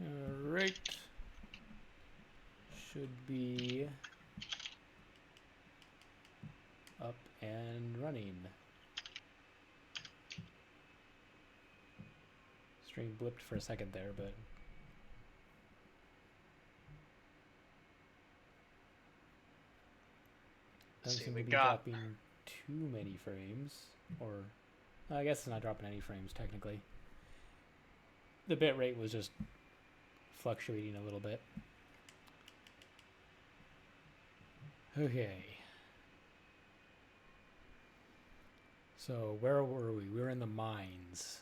Alright. Should be up and running. Stream blipped for a second there, but doesn't seem to be dropping too many frames. Or I guess it's not dropping any frames technically. The bitrate was just fluctuating a little bit. Okay. So where were we? We were in the mines.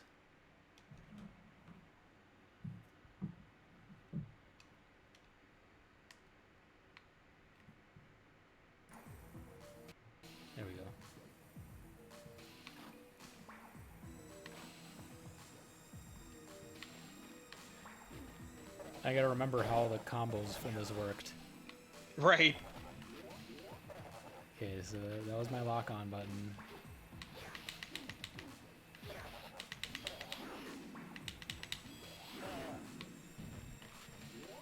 There we go. I gotta remember how the combos from this worked. Right. Okay, so that was my lock-on button.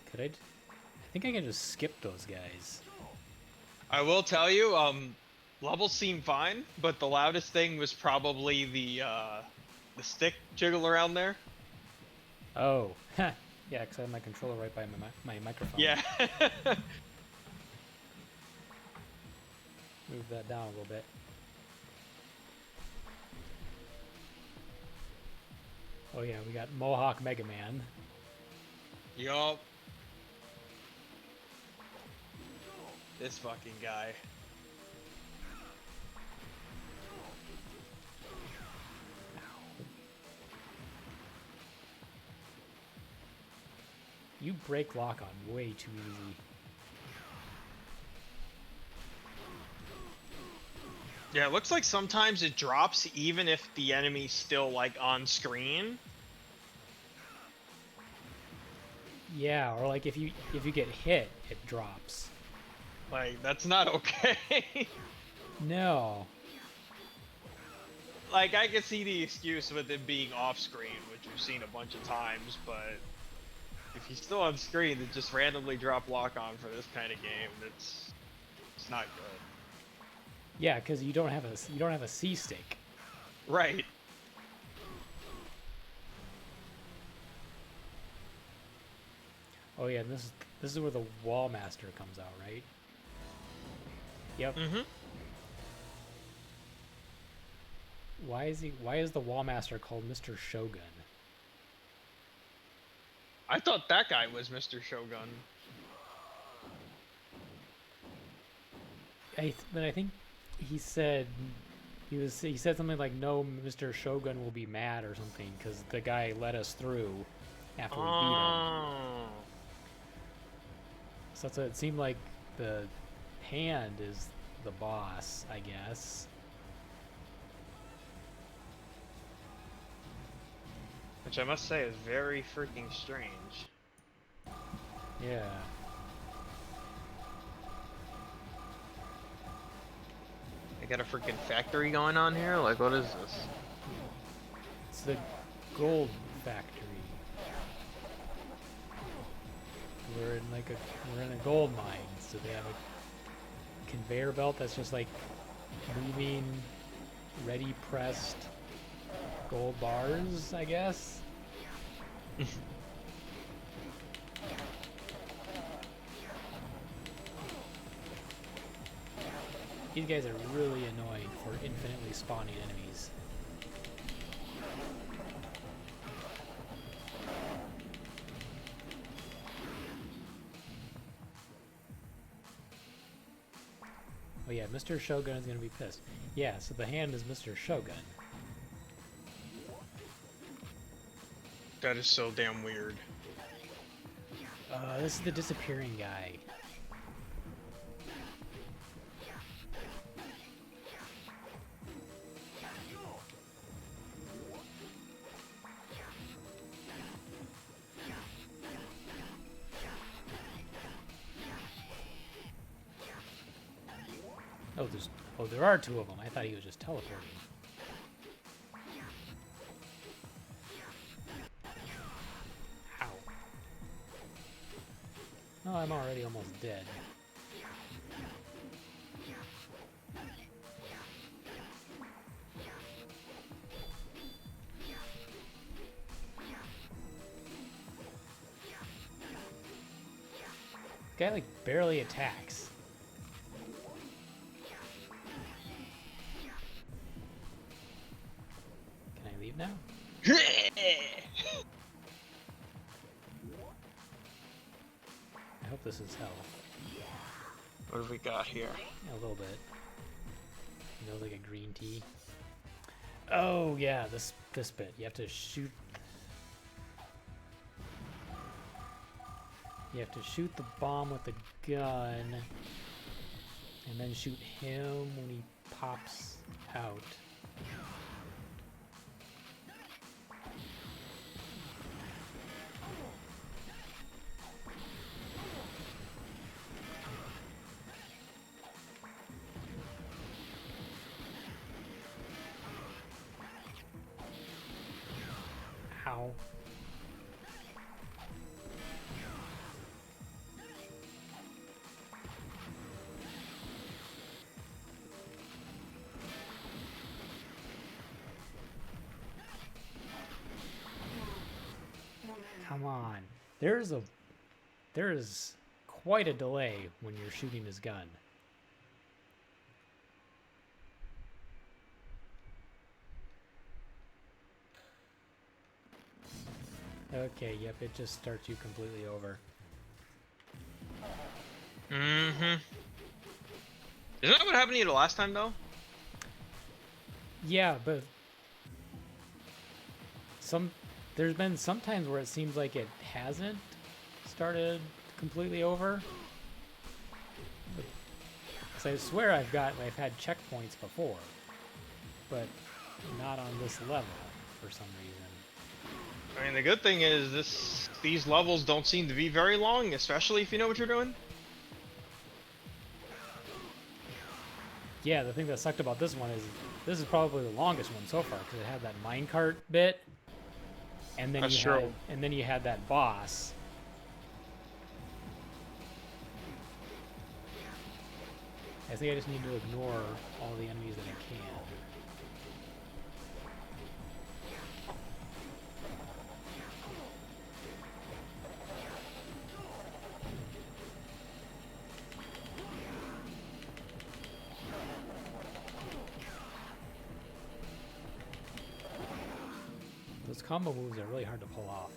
Could I think I can just skip those guys. I will tell you, levels seem fine, but the loudest thing was probably the stick jiggle around there. Oh, yeah, because I have my controller right by my microphone. Yeah. Move that down a little bit. Oh yeah, we got Mohawk Mega Man. Yup. This fucking guy. You break lock on way too easy. Yeah, it looks like sometimes it drops even if the enemy's still like on screen. Yeah, or like if you get hit, it drops. Like, that's not okay. No. Like, I can see the excuse with it being off screen, which we've seen a bunch of times, but if he's still on screen, to just randomly drop lock on for this kind of game, it's not good. Yeah, because you don't have a C stick. Right. Oh yeah, and this is where the Wall Master comes out, right? Yep. Mm-hmm. Why is the Wall Master called Mr. Shogun? I thought that guy was Mr. Shogun. But I think he said he said something like, "No, Mr. Shogun will be mad" or something because the guy let us through after we beat him. So it seemed like the hand is the boss, I guess. Which I must say is very freaking strange. Yeah. I got a freaking factory going on here? Like, what is this? It's the gold factory. We're in a gold mine, so they have a conveyor belt that's just like moving ready pressed gold bars, I guess. These guys are really annoying for infinitely spawning enemies. Oh yeah, Mr. Shogun is gonna be pissed. Yeah, so the hand is Mr. Shogun. That is so damn weird. This is the disappearing guy. Oh, there are two of them. I thought he was just teleporting. Ow. Oh, I'm already almost dead. This guy like barely attacks. Can I leave now? I hope this is hell. What have we got here? A little bit. You know, like a green tea. Oh yeah, this bit. You have to shoot. You have to shoot the bomb with the gun, and then shoot him when he pops out. Ow. Come on. There is quite a delay when you're shooting his gun. Okay, yep, it just starts you completely over. Mm-hmm. Isn't that what happened to you the last time, though? Yeah, but there's been some times where it seems like it hasn't started completely over. Because I swear I've had checkpoints before, but not on this level for some reason. I mean, the good thing is these levels don't seem to be very long, especially if you know what you're doing. Yeah, the thing that sucked about this one is this is probably the longest one so far because it had that minecart bit, and then you had that boss. I think I just need to ignore all the enemies that I can. Those combo moves are really hard to pull off.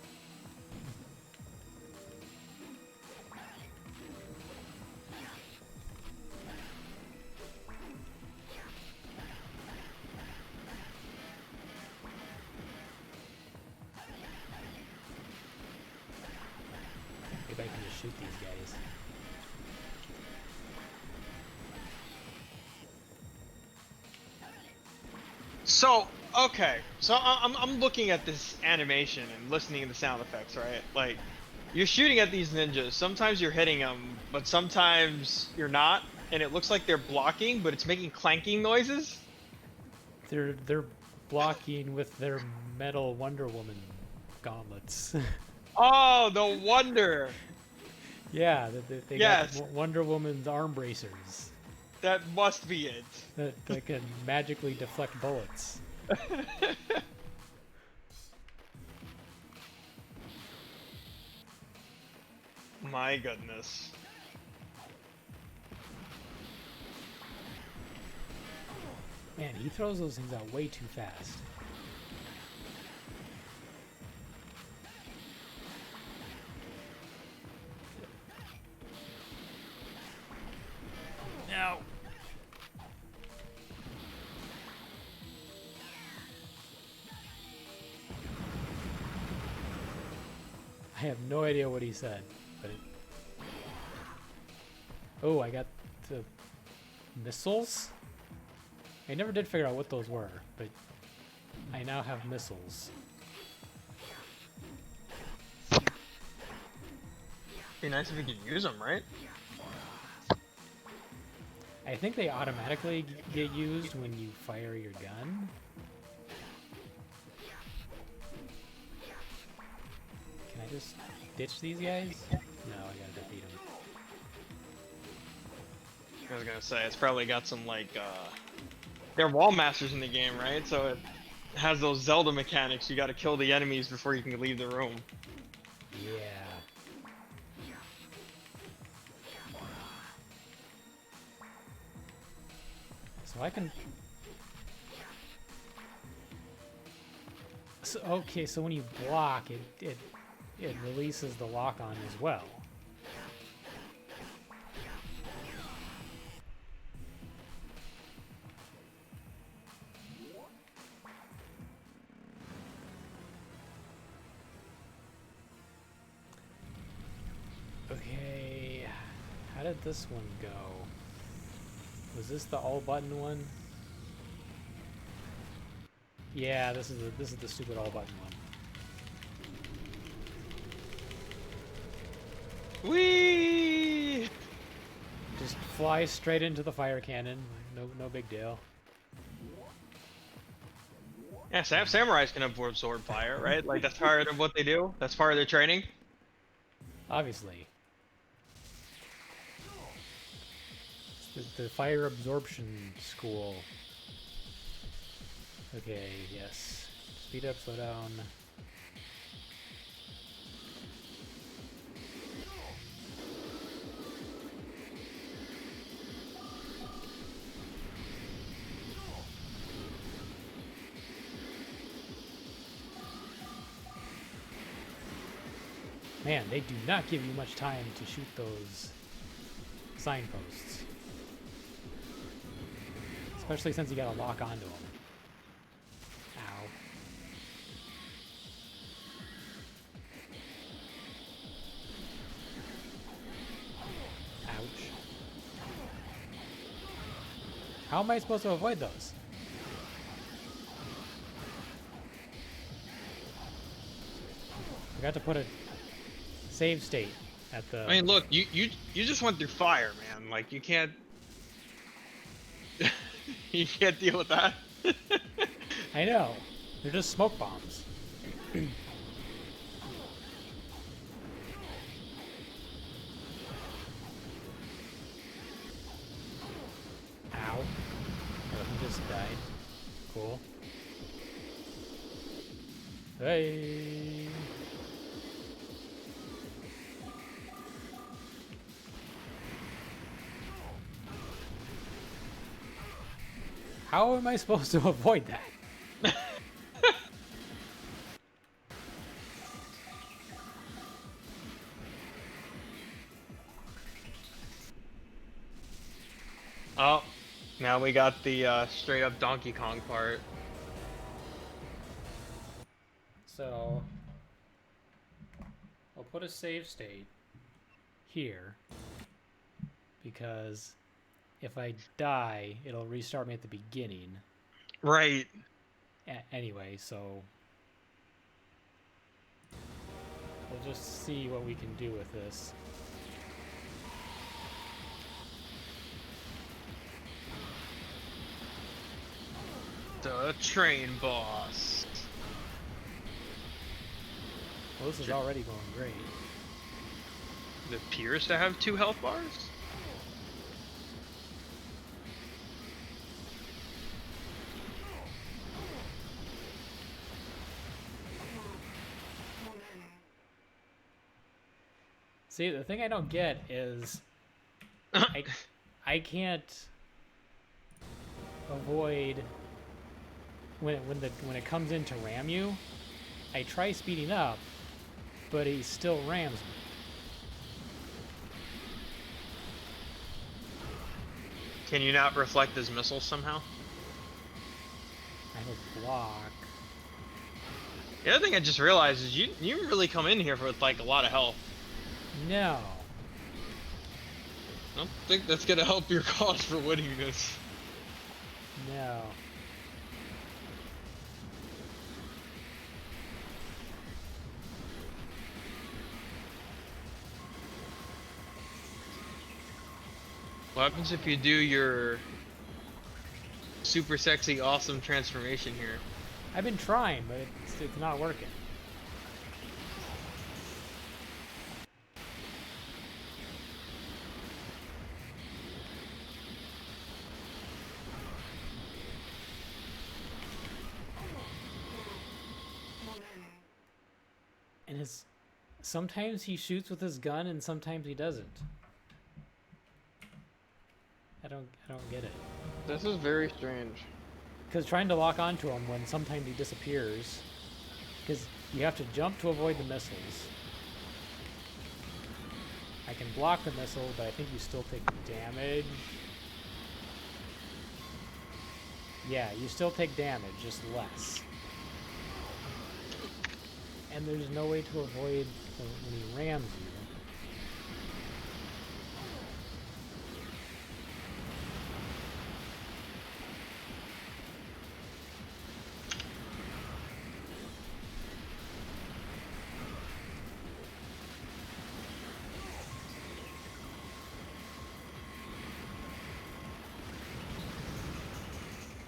Maybe I can just shoot these guys. So, okay. So I'm looking at this animation and listening to the sound effects, right? Like, you're shooting at these ninjas. Sometimes you're hitting them, but sometimes you're not. And it looks like they're blocking, but it's making clanking noises. They're blocking with their metal Wonder Woman gauntlets. Oh, no wonder. Yeah, they Yes. got Wonder Woman's arm bracers That must be it. that can magically deflect bullets. My goodness. Man, he throws those things out way too fast. No. I have no idea what he said, but oh, I got the missiles? I never did figure out what those were, but I now have missiles. Be nice if we could use them, right? I think they automatically get used when you fire your gun. Can I just ditch these guys? No, I gotta defeat them. I was gonna say it's probably got some like they're wall masters in the game, right? So it has those Zelda mechanics. You got to kill the enemies before you can leave the room. Yeah. So I can. So, okay, so when you block, it releases the lock on as well. Okay, how did this one go? Was this the all button one? Yeah, this is the stupid all button one. Whee! Just fly straight into the fire cannon. No big deal. Yeah, samurais can absorb fire, right? Like that's part of what they do. That's part of their training. Obviously. It's the fire absorption school. Okay, yes. Speed up, slow down. Man, they do not give you much time to shoot those signposts. Especially since you gotta lock onto them. Ow. Ouch. How am I supposed to avoid those? I got to put a save state at the... I mean, look, you just went through fire, man. Like you can't you can't deal with that. I know. They're just smoke bombs. Ow. Oh, he just died. Cool. Hey. How am I supposed to avoid that? Oh, now we got the straight up Donkey Kong part. So, I'll put a save state here because if I die, it'll restart me at the beginning. Right. Anyway, so we'll just see what we can do with this. The train boss. Well, this is already going great. It appears to have 2 health bars. See, the thing I don't get is I can't avoid when it comes in to ram you. I try speeding up, but he still rams me. Can you not reflect his missiles somehow? I have a block. The other thing I just realized is you really come in here with like a lot of health. No. I don't think that's gonna help your cause for winning this. No. What happens if you do your super sexy awesome transformation here? I've been trying, but it's not working. Because sometimes he shoots with his gun and sometimes he doesn't. I don't get it. This is very strange. Because trying to lock onto him when sometimes he disappears. Because you have to jump to avoid the missiles. I can block the missile, but I think you still take damage. Yeah, you still take damage, just less. And there's no way to avoid when he rams you.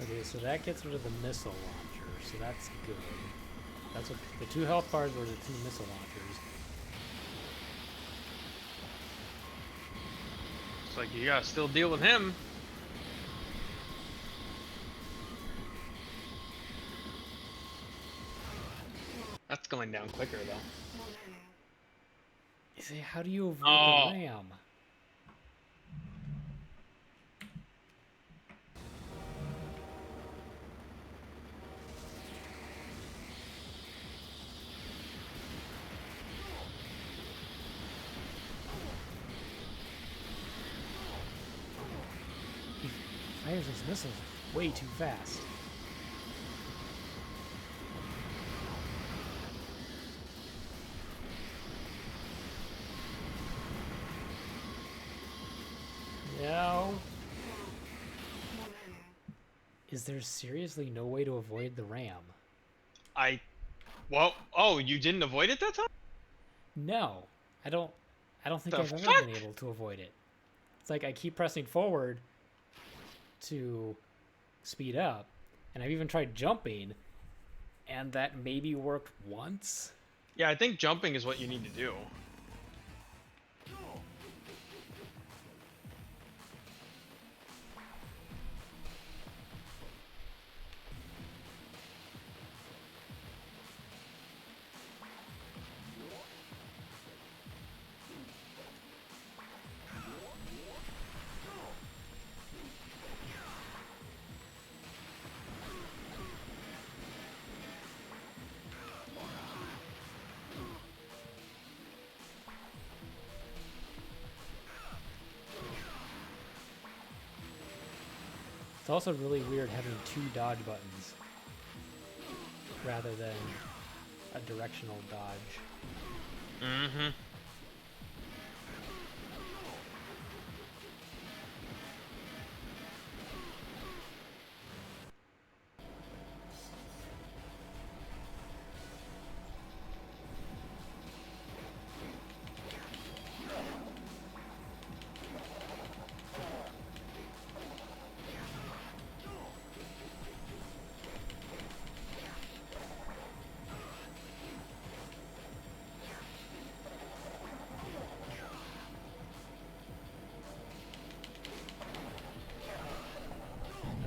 Okay, so that gets rid of the missile launcher, so that's good. That's what the 2 health bars were, the 2 missile launchers. It's like you gotta still deal with him. That's going down quicker though. You say, how do you avoid Oh. the ram? He fires his missiles way too fast. No. Is there seriously no way to avoid the ram? Well, oh, you didn't avoid it that time? No. I don't think The I've ever fuck? been able to avoid it. It's like I keep pressing forward to speed up, and I've even tried jumping, and that maybe worked once. Yeah, I think jumping is what you need to do. It's also really weird having 2 dodge buttons rather than a directional dodge. Mm-hmm.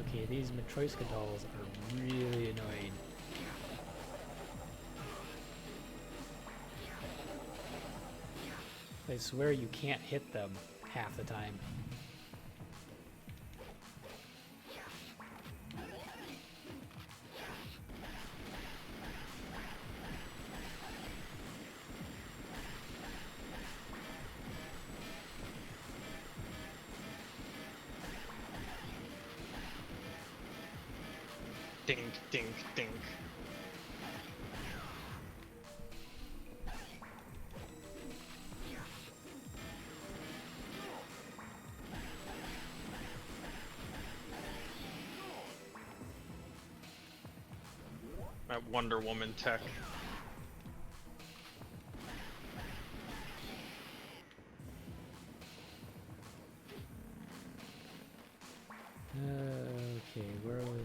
Okay, these Matryoshka dolls are really annoying. I swear you can't hit them half the time. Dink, dink, dink. That Wonder Woman tech. Okay, where are we?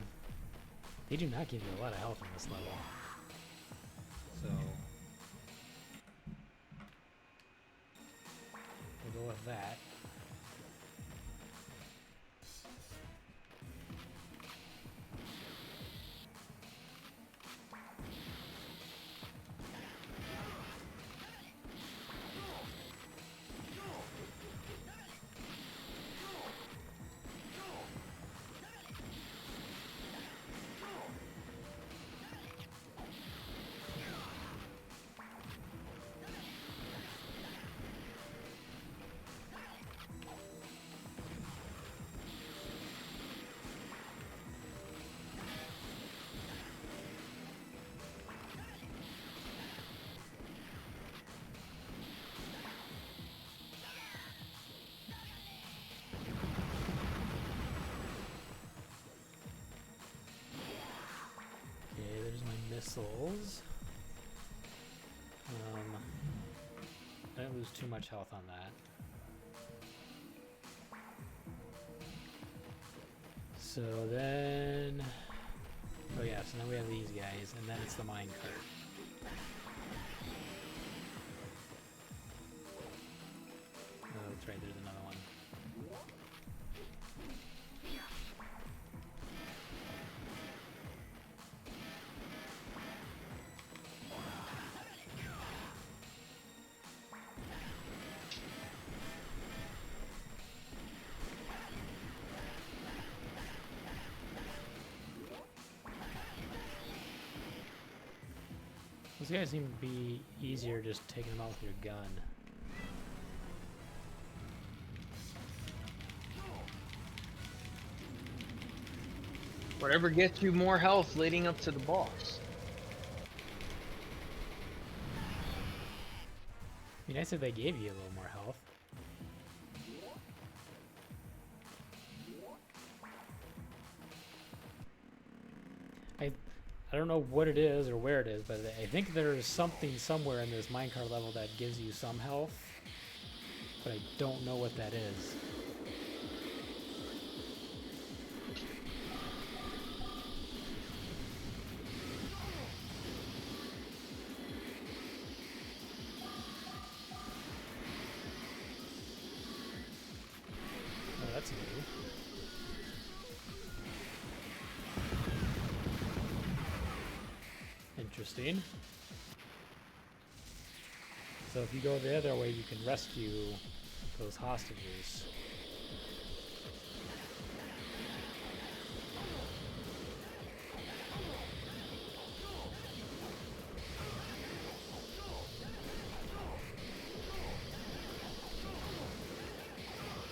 They do not give you a lot of health on this level. So we'll go with that. missiles. I didn't lose too much health on that. So then... Oh yeah, so now we have these guys, and then it's the minecart. Oh, that's right, there's another one. Those guys seem to be easier just taking them out with your gun. Whatever gets you more health leading up to the boss. It'd be nice if they gave you a little more health. I don't know what it is or where it is, but I think there's something somewhere in this minecart level that gives you some health, but I don't know what that is. Oh, that's new. Interesting. So if you go the other way, you can rescue those hostages.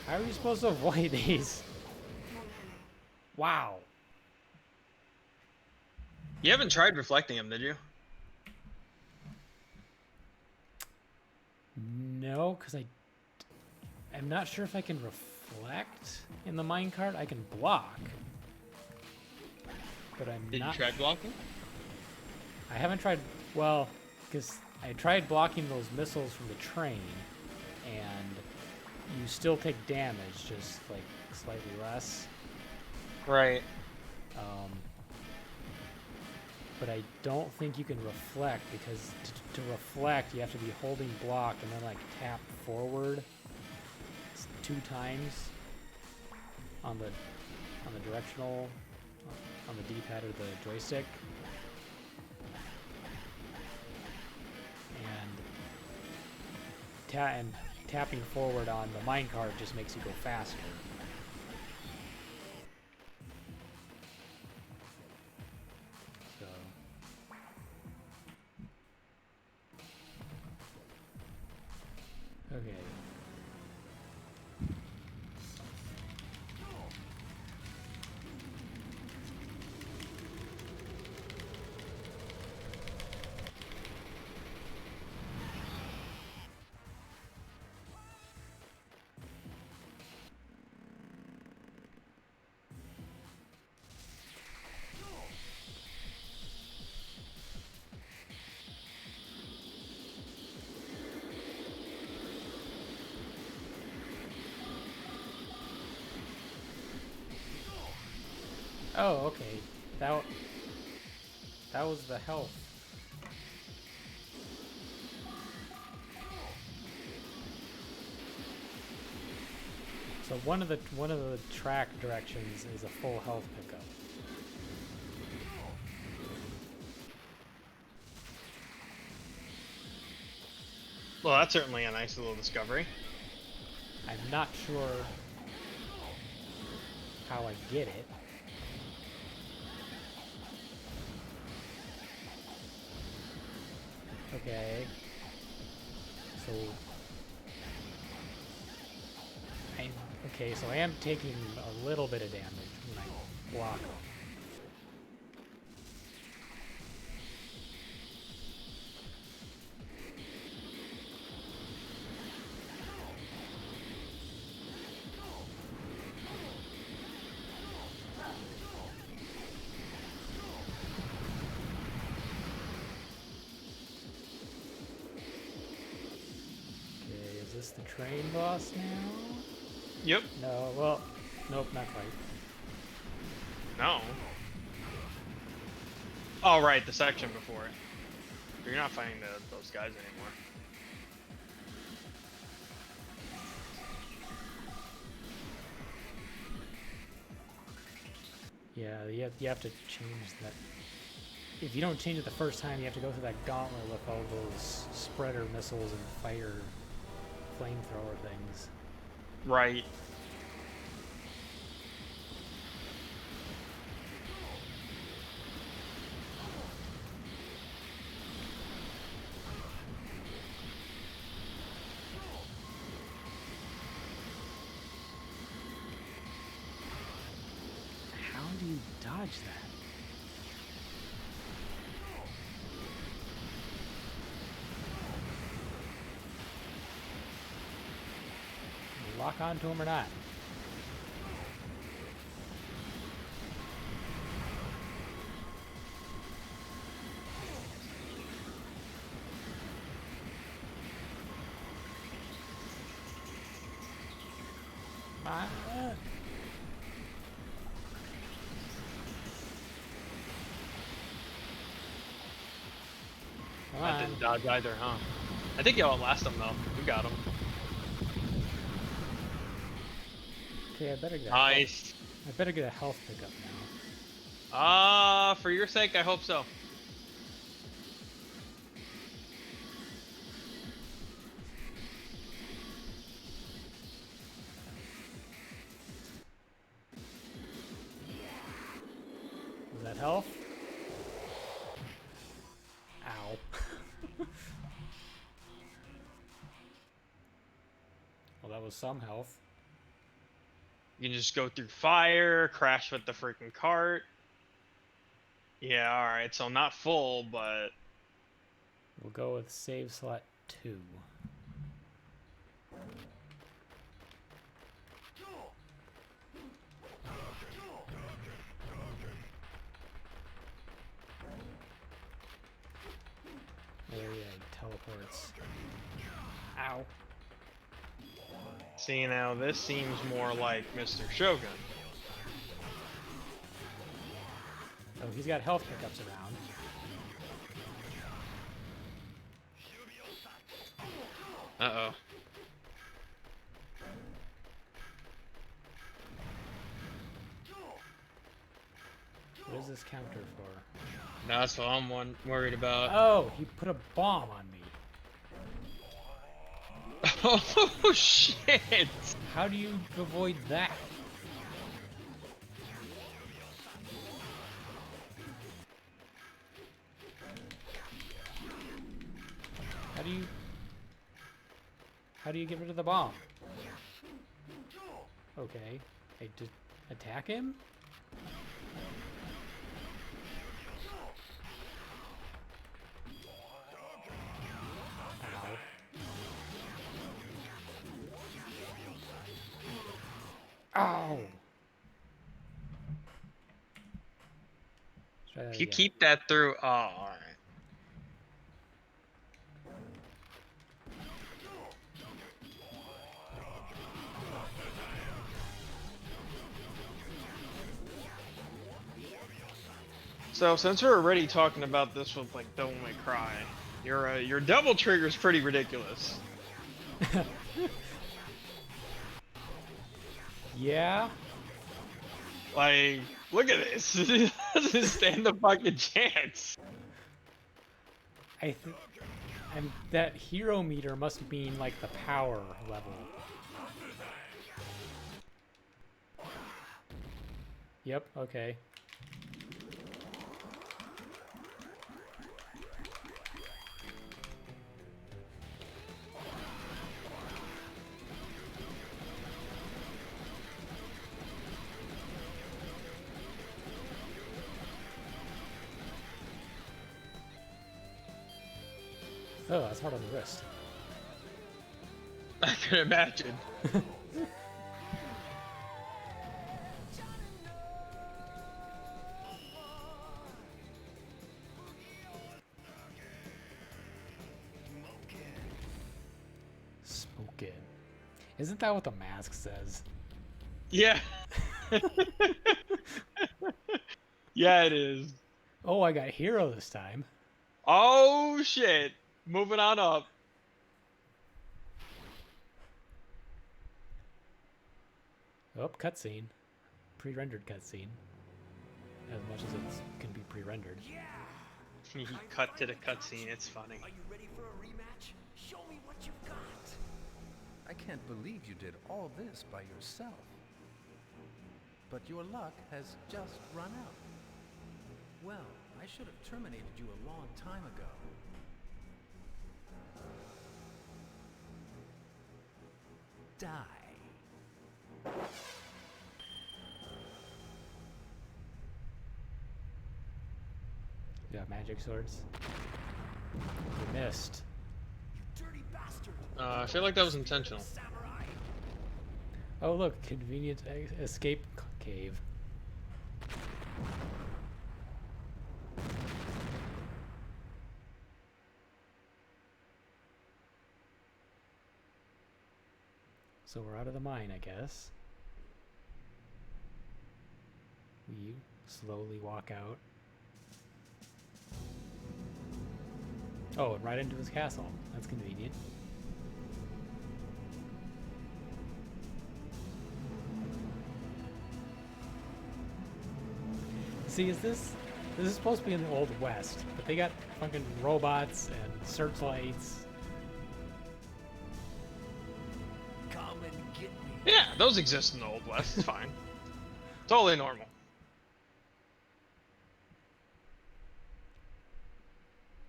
How are you supposed to avoid these? Wow. You haven't tried reflecting them, did you? No, because I'm not sure if I can reflect in the minecart. I can block, but I'm Did not. you try blocking? I haven't tried. Well, because I tried blocking those missiles from the train, and you still take damage, just like slightly less. Right. But I don't think you can reflect, because to reflect you have to be holding block and then like tap forward 2 times on the directional on the D-pad or the joystick, and tapping forward on the minecart just makes you go faster. So okay. Oh, okay. That was the health. So one of the track directions is a full health pickup. Well, that's certainly a nice little discovery. I'm not sure how I get it. Okay. So so I am taking a little bit of damage when I block them. this the train boss now? Yep. No, well, nope, not quite. No. Oh, right, the section before it. You're not fighting those guys anymore. Yeah, you have to change that. If you don't change it the first time, you have to go through that gauntlet with all those spreader missiles and fire flamethrower things. Right. How do you dodge that? Lock onto him or not? Ah. Come That on. didn't dodge either, huh? I think you'll outlast them, though. You got them. Okay, I better get Nice. I better get a health pickup now. For your sake, I hope so. Was that health? Ow. Well, that was some health. You can just go through fire, crash with the freaking cart. Yeah, alright, so not full, but... We'll go with save slot 2. Oh yeah, he teleports. Ow. See, now this seems more like Mr. Shogun. Oh, he's got health pickups around. Uh-oh. What is this counter for? That's what I'm worried about. Oh, he put a bomb on me. Oh, shit! How do you avoid that? How do you get rid of the bomb? Okay. I did attack him? Ow. Ow! Let's try that If you again. keep that through... Oh, alright. So, since we're already talking about this with, like, Devil May Cry, your double trigger's pretty ridiculous. Yeah? Like, look at this. It doesn't stand a fucking chance. And that hero meter must mean like the power level. Yep, okay. Oh, that's hard on the wrist. I can imagine. Spoken. Isn't that what the mask says? Yeah. Yeah, it is. Oh, I got hero this time. Oh shit. Moving on up. Oh, cutscene. Pre-rendered cutscene. As much as it can be pre-rendered. He cut to the cutscene. It's funny. Are you ready for a rematch? Show me what you've got. I can't believe you did all this by yourself. But your luck has just run out. Well, I should have terminated you a long time ago. Die. You got magic swords. You missed. Dirty bastard. I feel like that was intentional. Samurai. Oh look, convenient escape cave. So we're out of the mine, I guess. We slowly walk out. Oh, and right into his castle. That's convenient. See, this is supposed to be in the Old West, but they got fucking robots and searchlights. Come and get me. Yeah, those exist in the Old West. It's fine. Totally normal.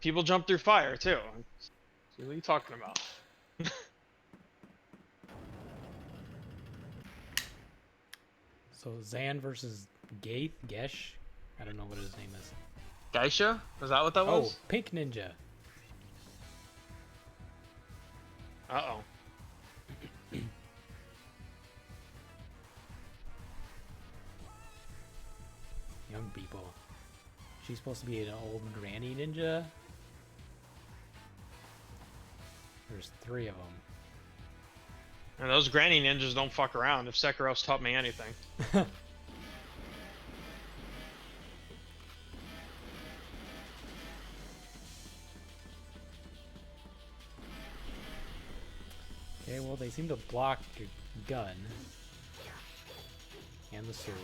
People jump through fire too. What are you talking about? So Zan versus Gesh? I don't know what his name is. Geisha? Is that what that Oh, was? Pink Ninja. Uh-oh. Young people. She's supposed to be an old granny ninja. There's 3 of them. And those granny ninjas don't fuck around, if Sekiro's taught me anything. Okay, well they seem to block your gun. And the sword.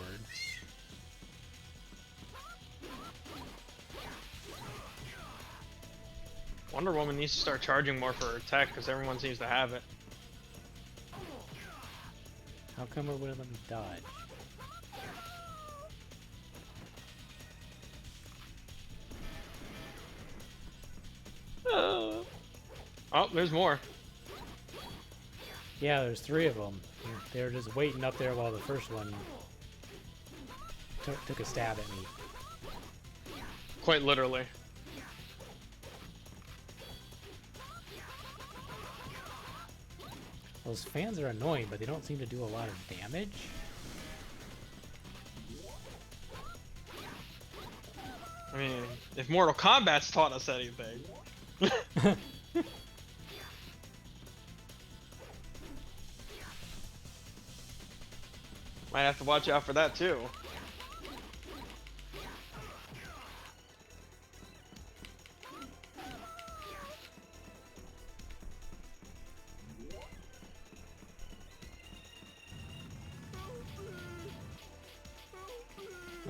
Wonder Woman needs to start charging more for her tech, because everyone seems to have it. How come it wouldn't let me dodge? Oh, there's more. Yeah, there's 3 of them. They were just waiting up there while the first one took a stab at me. Quite literally. Those fans are annoying, but they don't seem to do a lot of damage. I mean, if Mortal Kombat's taught us anything. Might have to watch out for that too.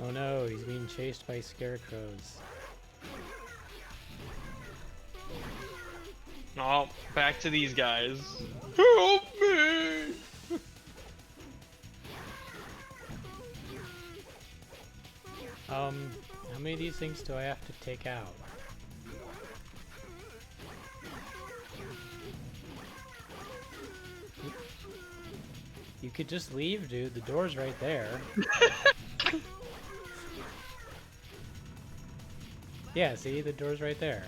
Oh no, he's being chased by scarecrows. Oh, back to these guys. Help me! How many of these things do I have to take out? You could just leave, dude. The door's right there. Yeah, see? The door's right there.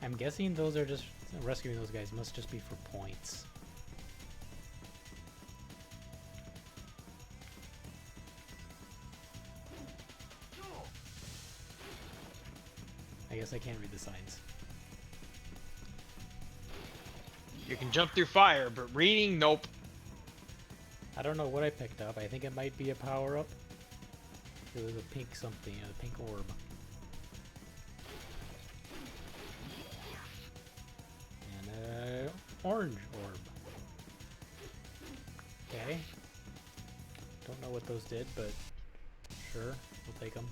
I'm guessing those are just... rescuing those guys must just be for points. I guess I can't read the signs. You can jump through fire, but reading, nope. I don't know what I picked up. I think it might be a power-up. It was a pink something, a pink orb. And a orange orb. Okay. Don't know what those did, but sure, we'll take them.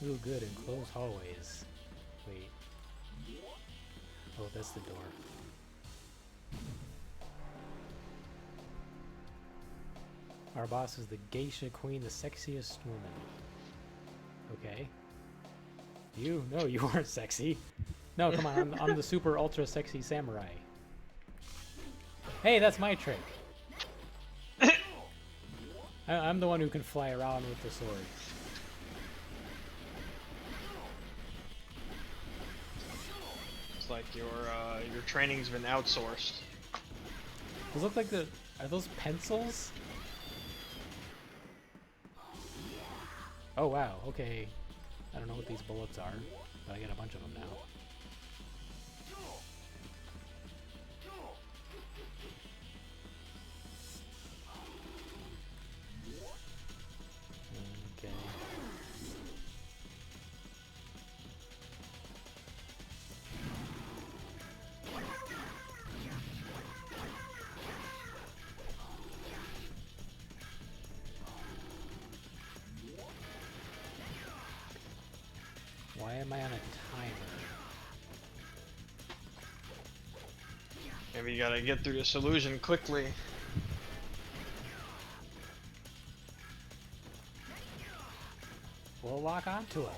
Ooh, good, enclosed hallways. Wait. Oh, that's the door. Our boss is the geisha queen, the sexiest woman. Okay. You? No, you aren't sexy. No, come on, I'm the super ultra sexy samurai. Hey, that's my trick. I'm the one who can fly around with the sword. It's like your training's been outsourced. Those look like the... Are those pencils? Oh, wow, okay. I don't know what these bullets are, but I got a bunch of them now. Okay. Why am I on a timer? Maybe you gotta get through this illusion quickly. We'll lock onto it.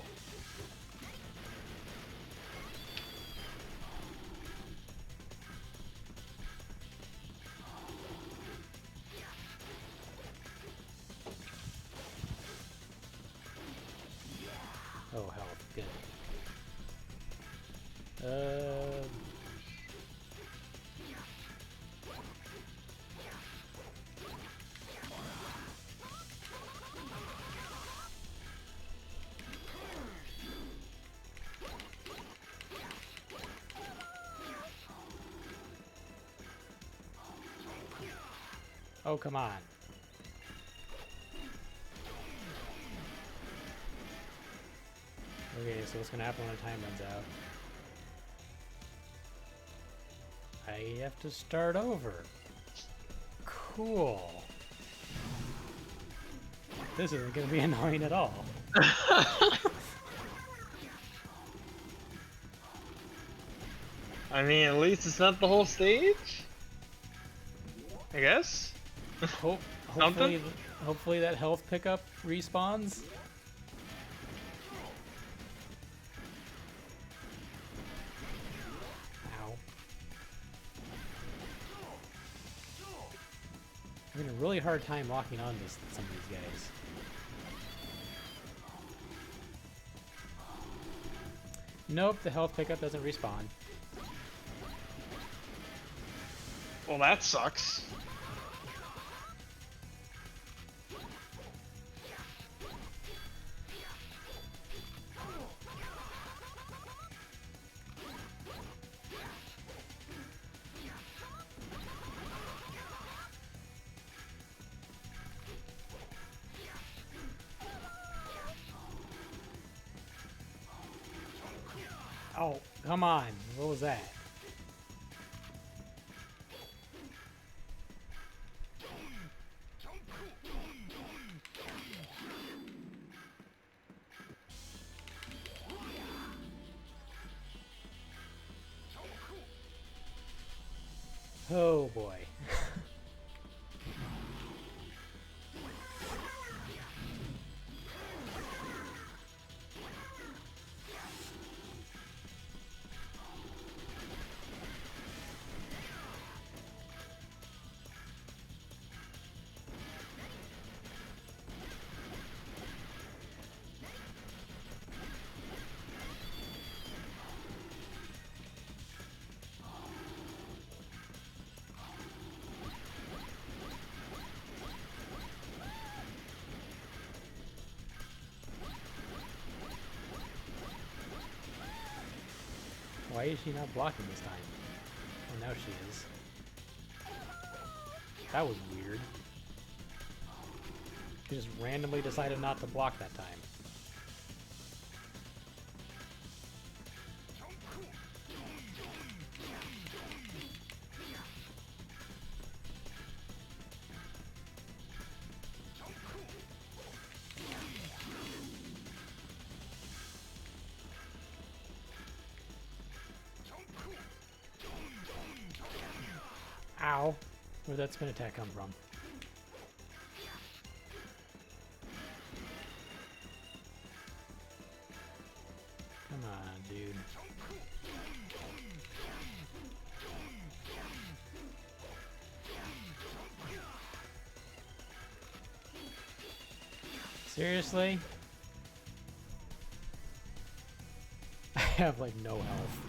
Oh, health. Good. Oh, come on. Okay, so what's gonna happen when the time runs out? I have to start over. Cool. This isn't gonna be annoying at all. I mean, at least it's not the whole stage? I guess? Hopefully, hopefully that health pickup respawns. Ow. I'm having a really hard time locking on to some of these guys. Nope, the health pickup doesn't respawn. Well, that sucks. Oh, come on. What was that? Oh boy. is she not blocking this time? Oh, now she is. That was weird. She just randomly decided not to block that time. Ow! Where'd that spin attack come from? Come on, dude. Seriously? I have like no health.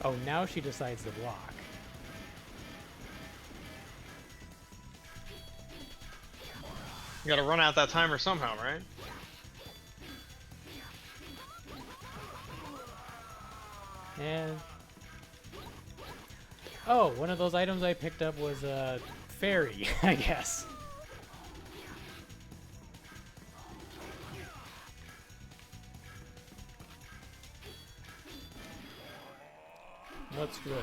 Oh, now she decides to block. You gotta run out that timer somehow, right? And oh, one of those items I picked up was a fairy, I guess. That's good.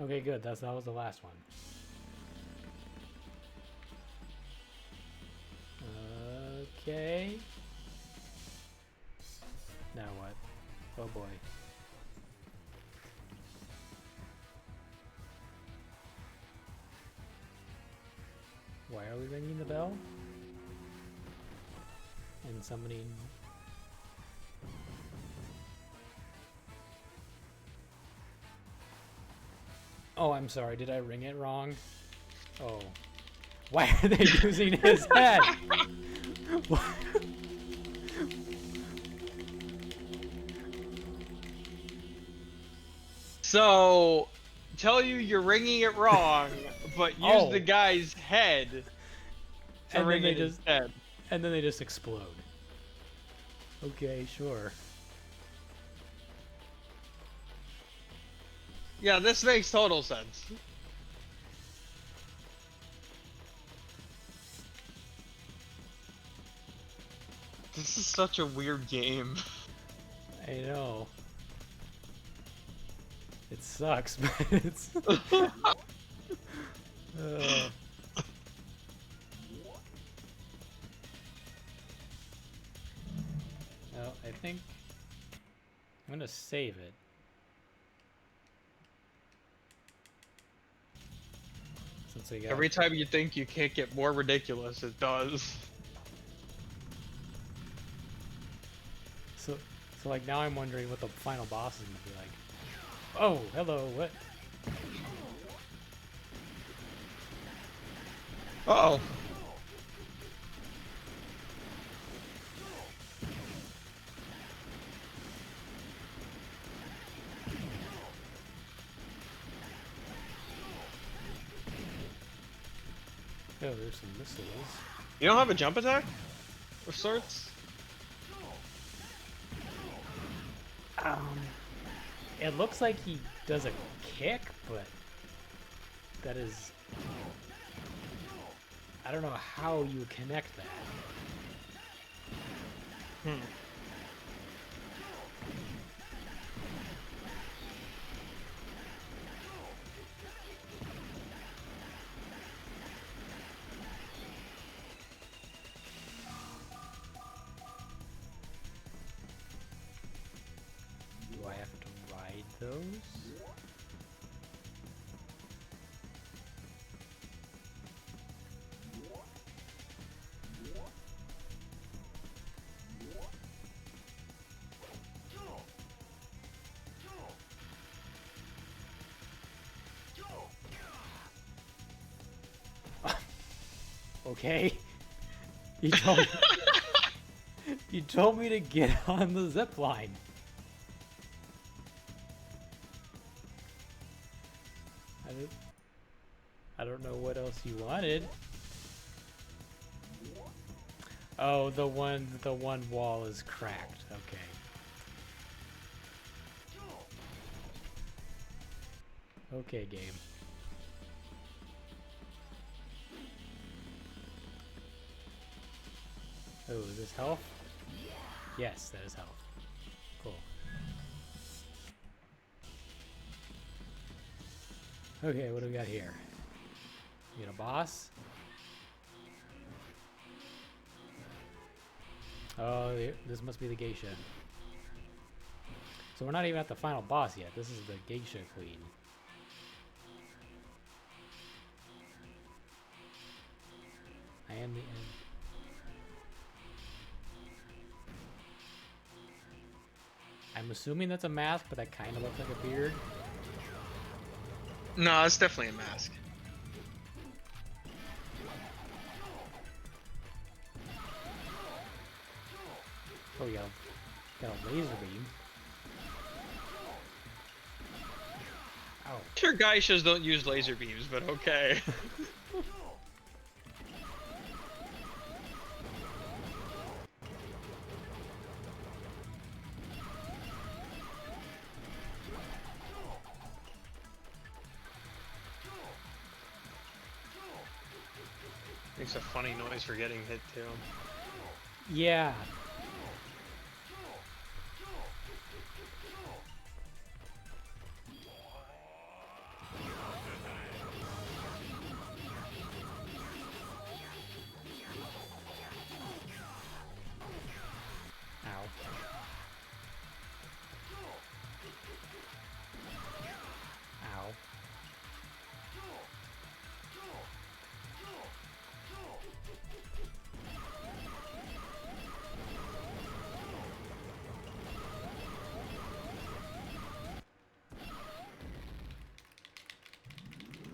Okay, good. That was the last one. Okay. Now what? Oh boy. Why are we ringing the bell? And somebody... Oh, I'm sorry. Did I ring it wrong? Oh. Why are they using his head? What? So, tell you you're ringing it wrong, but use Oh. the guy's head to And ring then it they just instead. and then they just explode. Okay, sure. Yeah, this makes total sense. This is such a weird game. I know. It sucks, but it's. No, I think I'm gonna save it. Since we got Every time you think you can't get more ridiculous, it does. so like now I'm wondering what the final boss is gonna be like. Oh, hello, what? Uh-oh. Oh, there's some missiles. You don't have a jump attack? Of sorts? It looks like he does a kick, but that is... I don't know how you connect that. Hmm. Do I have to ride those? okay? You told you told me to get on the zip line. I don't know what else you wanted. Oh, the one wall is cracked. Okay. Okay, game. Oh, is this health? Yes, that is health. Cool. Okay, what do we got here? We got a boss? Oh, this must be the geisha. So we're not even at the final boss yet. This is the geisha queen. I am the end. I'm assuming that's a mask, but that kind of looks like a beard. No, it's definitely a mask. Oh, we got a laser beam. Ow. Sure, geishas don't use laser beams, but okay. Makes a funny noise for getting hit too. Yeah. Ow. Ow.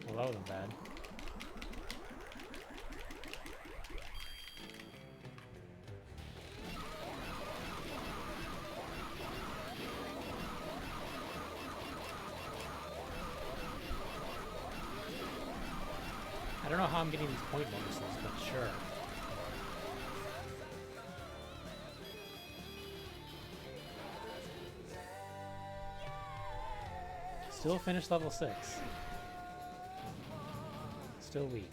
Well, that wasn't bad. I don't know how I'm getting these point bonuses, but sure. Still finished level 6. Still weak.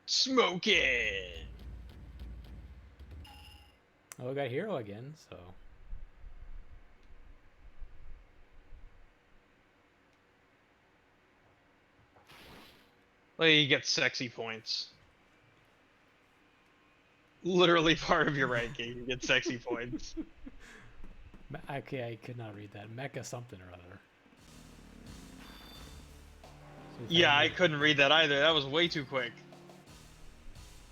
Smoke it! Oh, we got hero again, so. Well, you get sexy points. Literally part of your ranking, you get sexy points. Okay, I could not read that. Mecha something or other. So we Yeah, I finally- couldn't read that either. That was way too quick.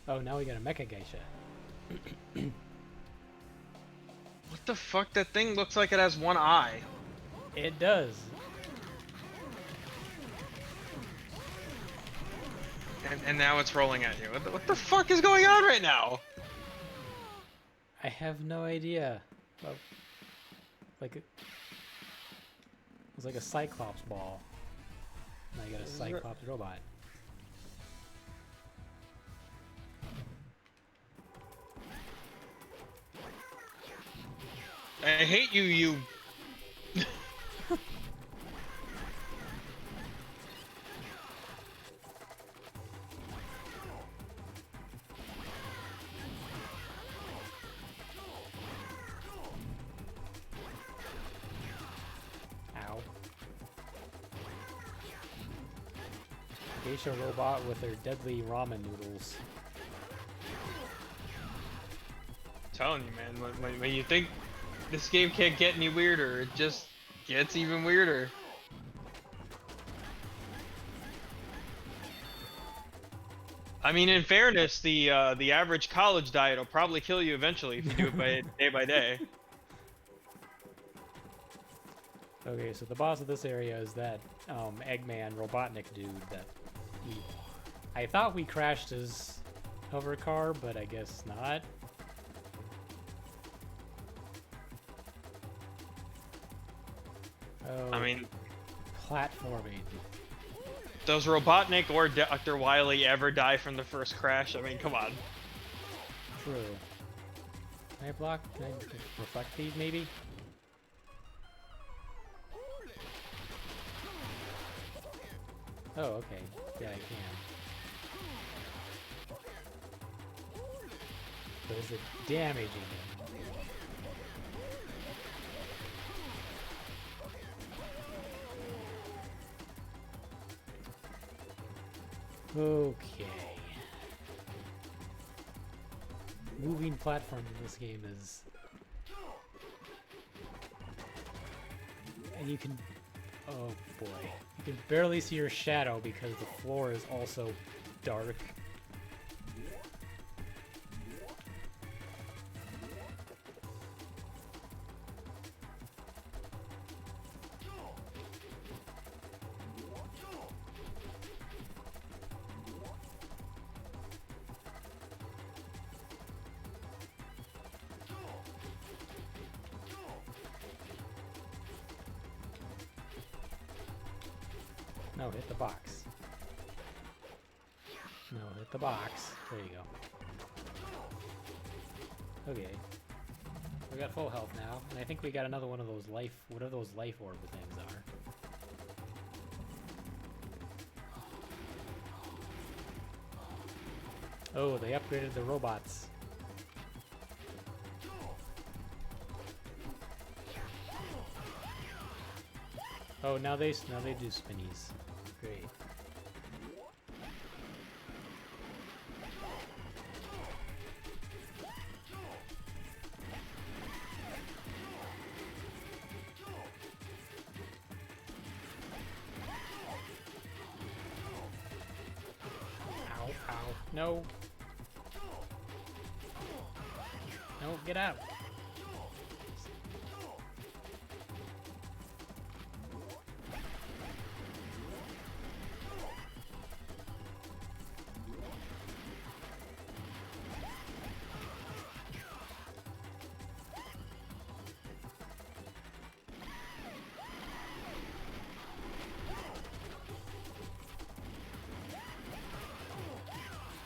Oh, now we got a mecha geisha. What the fuck? That thing looks like it has one eye. It does. And now it's rolling at you. What the fuck is going on right now? I have no idea. Oh, like it was like a Cyclops ball. Now you got a Cyclops robot. I hate you, you. Ow. Geisha robot with their deadly ramen noodles. Telling you, man, when you think this game can't get any weirder, it just gets even weirder. I mean, in fairness, the average college diet will probably kill you eventually if you do it by day. Okay, so the boss of this area is that Eggman Robotnik dude that we... I thought we crashed his hover car, but I guess not. Oh, I mean, platforming. does Robotnik or Dr. Wily ever die from the first crash? I mean, come on. True. Can I block? Can I reflect these, maybe? Oh, okay. Yeah, I can. But is it damaging him? Okay. Moving platforms in this game is... And you can... Oh boy. You can barely see your shadow because the floor is also dark. No, hit the box. No, hit the box. There you go. Okay. We got full health now, and I think we got another one of those life... Whatever those life orb things are. Oh, they upgraded the robots. Oh, now they do spinnies. Great. Ow, ow. No. No, get out.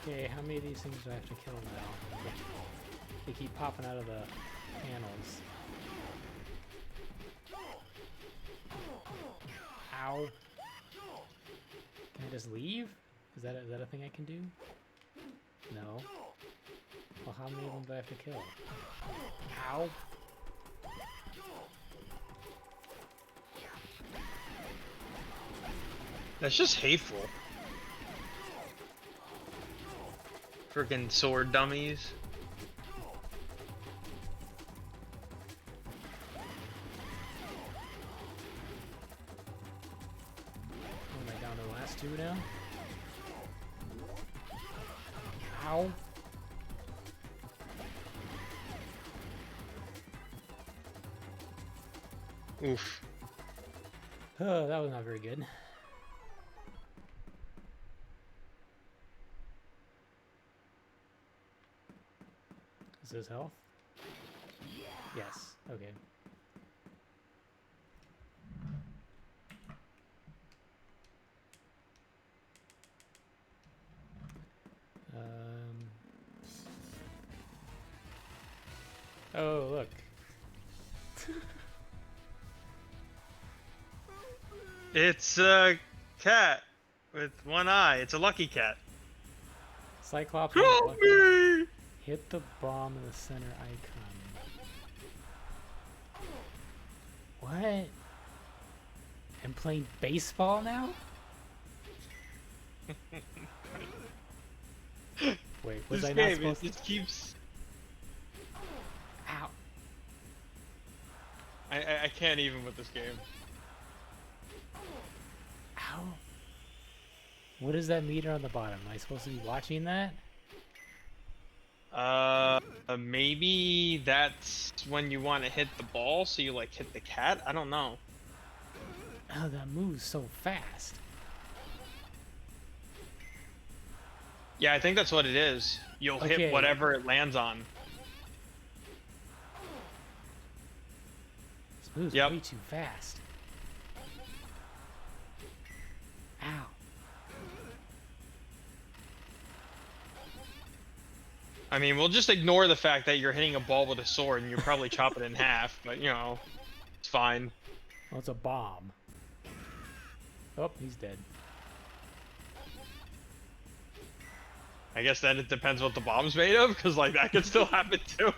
Okay, how many of these things do I have to kill now? They keep popping out of the panels. Ow. Can I just leave? Is that a thing I can do? No. Well, how many of them do I have to kill? Ow. That's just hateful. Freaking sword dummies. Am I down to the last two now? Ow. Oof. Oh, that was not very good. Is this health? Yes. Okay. Oh, look. It's a cat with one eye. It's a lucky cat. Cyclops. Help me! Hit the bomb in the center icon. What? I'm playing baseball now? Wait, was This I not game supposed to? just keeps. Ow. I can't even with this game. Ow. What is that meter on the bottom? Am I supposed to be watching that? Maybe that's when you want to hit the ball, so you like hit the cat. I don't know. Oh, that moves so fast. Yeah, I think that's what it is. You'll Okay. hit whatever it lands on. This moves Yep. way too fast. Ow. I mean, we'll just ignore the fact that you're hitting a ball with a sword and you're probably chop it in half, but you know, it's fine. Oh, it's a bomb. Oh, he's dead. I guess then it depends what the bomb's made of, because like that could still happen too.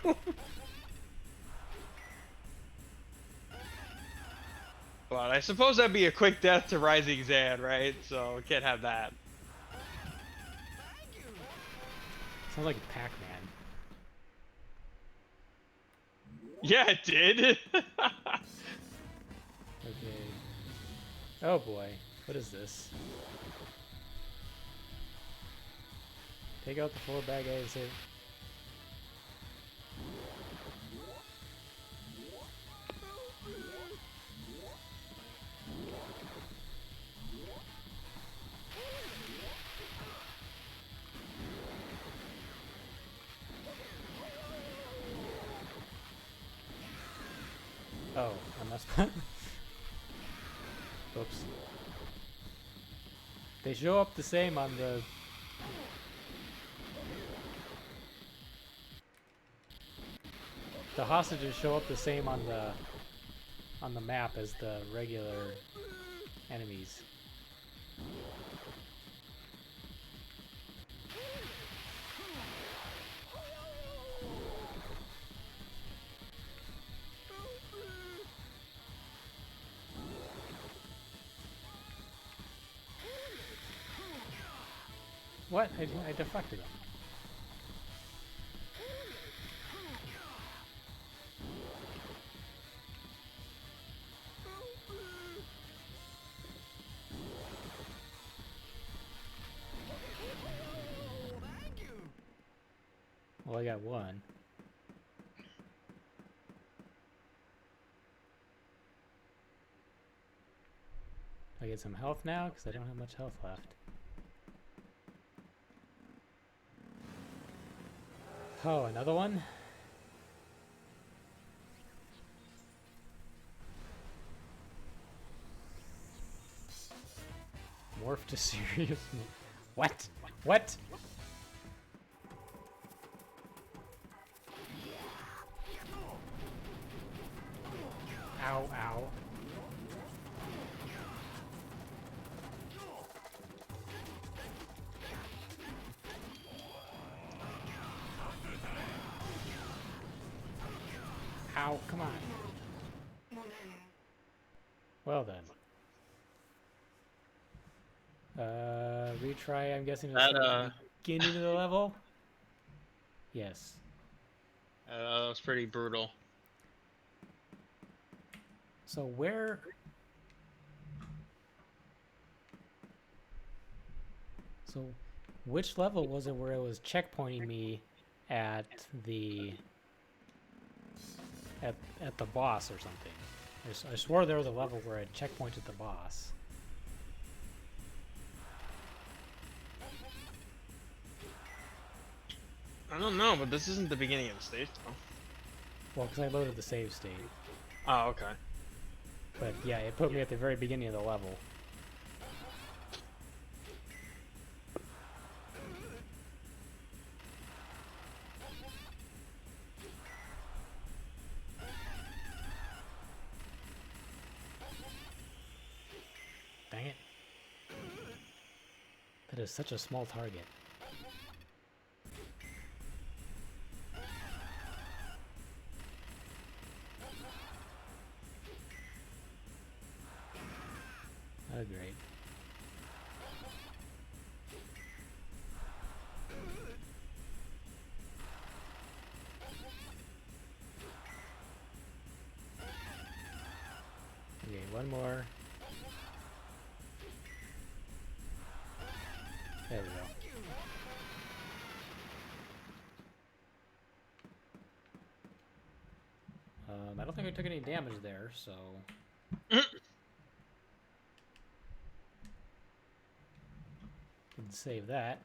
But I suppose that'd be a quick death to Rising Zan, right? So we can't have that. Sounds like Pac-Man. Yeah, it did. Okay. Oh boy. What is this? Take out the 4 bad guys here. Oh, I must. Oops. They show up the same on the. The hostages show up the same on the map as the regular enemies. What? I deflected them. Well, I got one. I get some health now because I don't have much health left. Oh, another one? Morph to serious. What? What? Ow, ow. Ow, come on. Well then. Retry, I'm guessing it's That the beginning of the level? Yes. that was pretty brutal. So where... So which level was it where it was checkpointing me at the... At the boss or something? I swore there was a level where it checkpointed the boss. I don't know, but this isn't the beginning of the stage, though. Well, because I loaded the save state. Oh, okay. But yeah, it put me at the very beginning of the level. Dang it. That is such a small target. Oh, great. Okay, one more. There we go. I don't think I took any damage there, so... Can save that.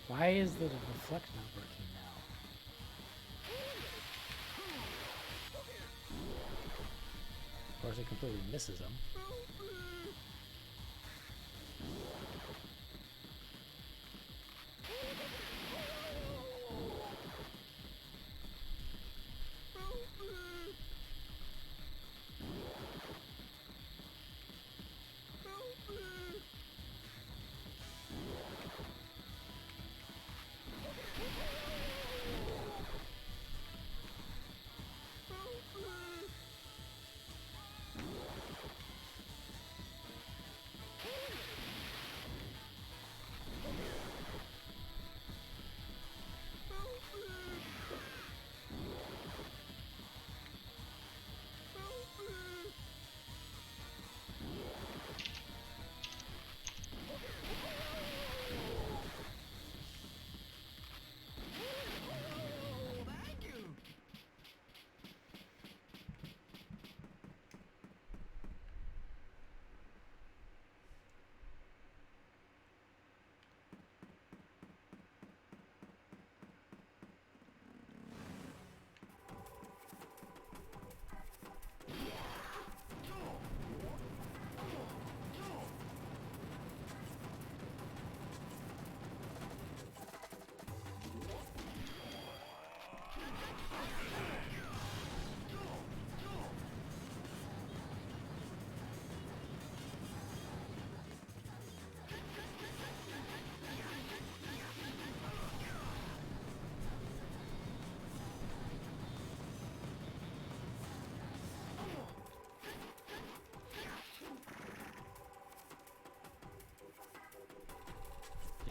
Why is the reflect not working now? Of course, it completely misses him.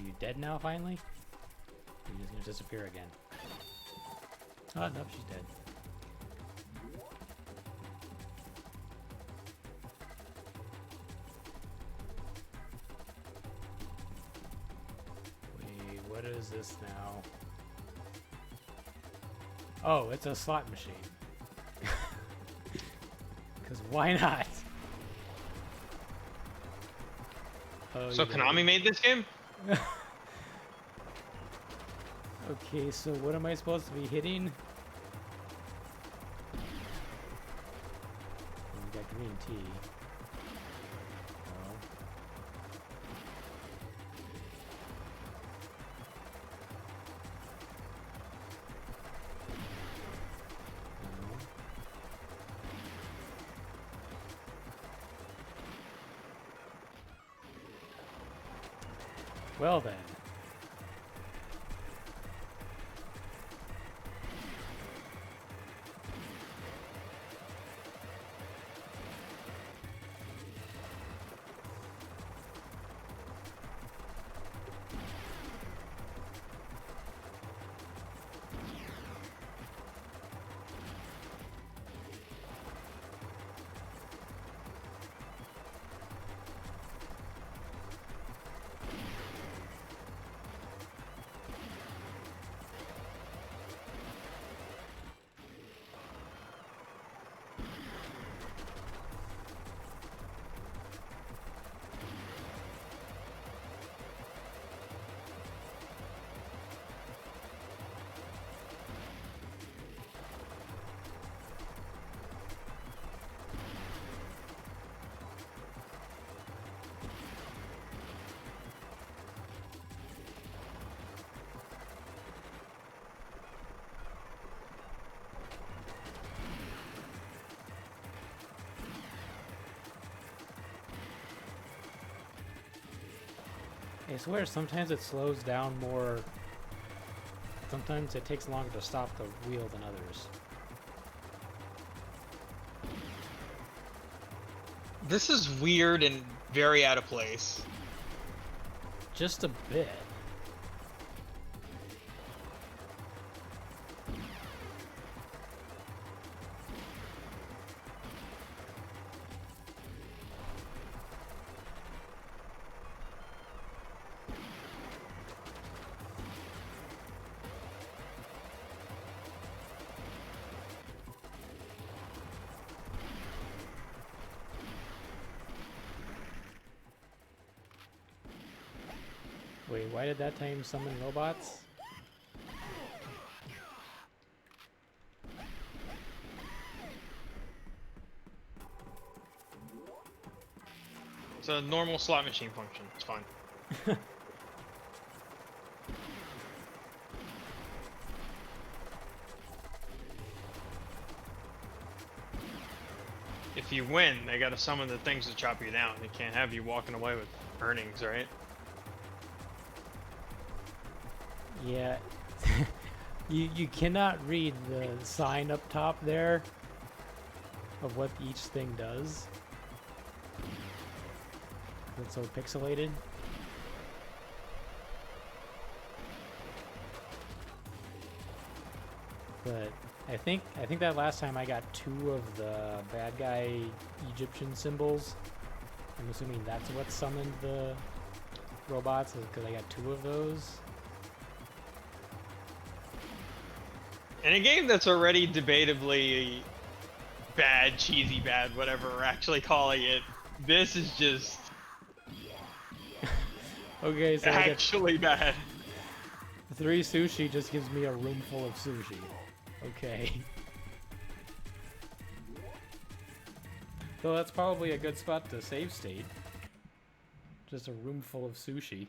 Are you dead now, finally? Or are you just gonna disappear again? Oh, no, she's dead. Wait, what is this now? Oh, it's a slot machine. Because why not? Oh, So you Konami made this game? Okay, so what am I supposed to be hitting? We got green tea. No. No. Well then. I swear sometimes it slows down more Sometimes it takes longer to stop the wheel than others. This is weird and very out of place. Just a bit. Wait, why did that time summon robots? It's a normal slot machine function. It's fine. If you win, they gotta summon the things to chop you down. They can't have you walking away with earnings, right? Yeah. You cannot read the sign up top there of what each thing does. It's so pixelated. But I think that last time I got 2 of the bad guy Egyptian symbols. I'm assuming that's what summoned the robots, because I got 2 of those. In a game that's already debatably bad, cheesy bad, whatever we're actually calling it, this is just Okay, so I get actually bad. 3 sushi just gives me a room full of sushi. Okay. So that's probably a good spot to save state. Just a room full of sushi.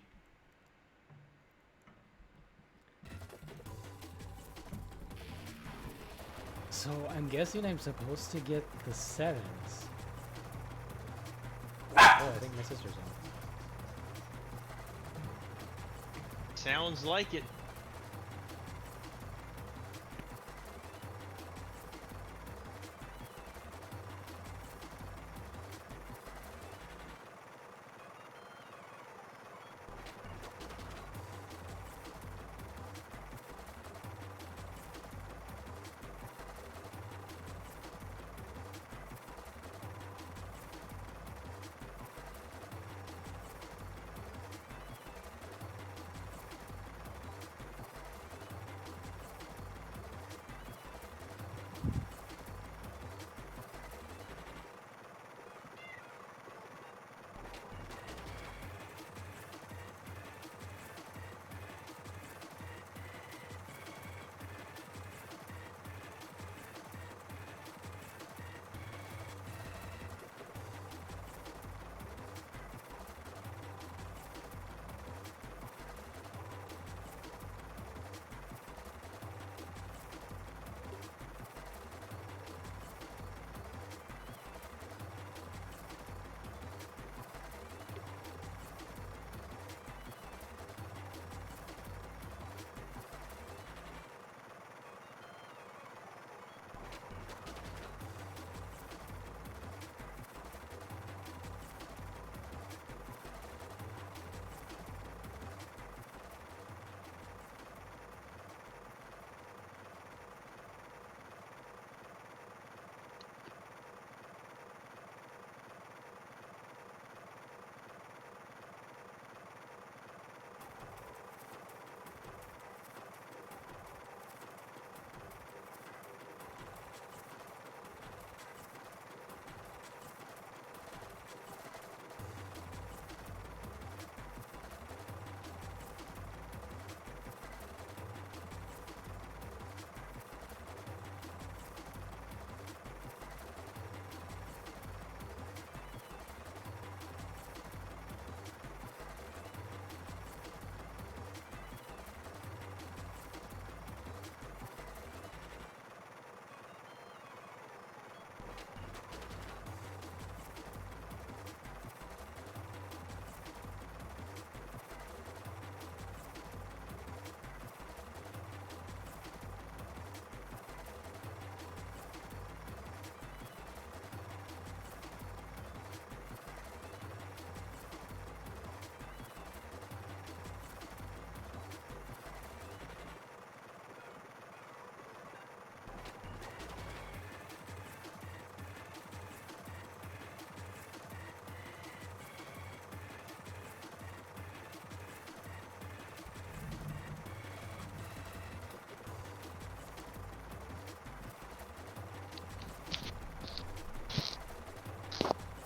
So I'm guessing I'm supposed to get the 7s. Oh, I think my sister's on. Sounds like it.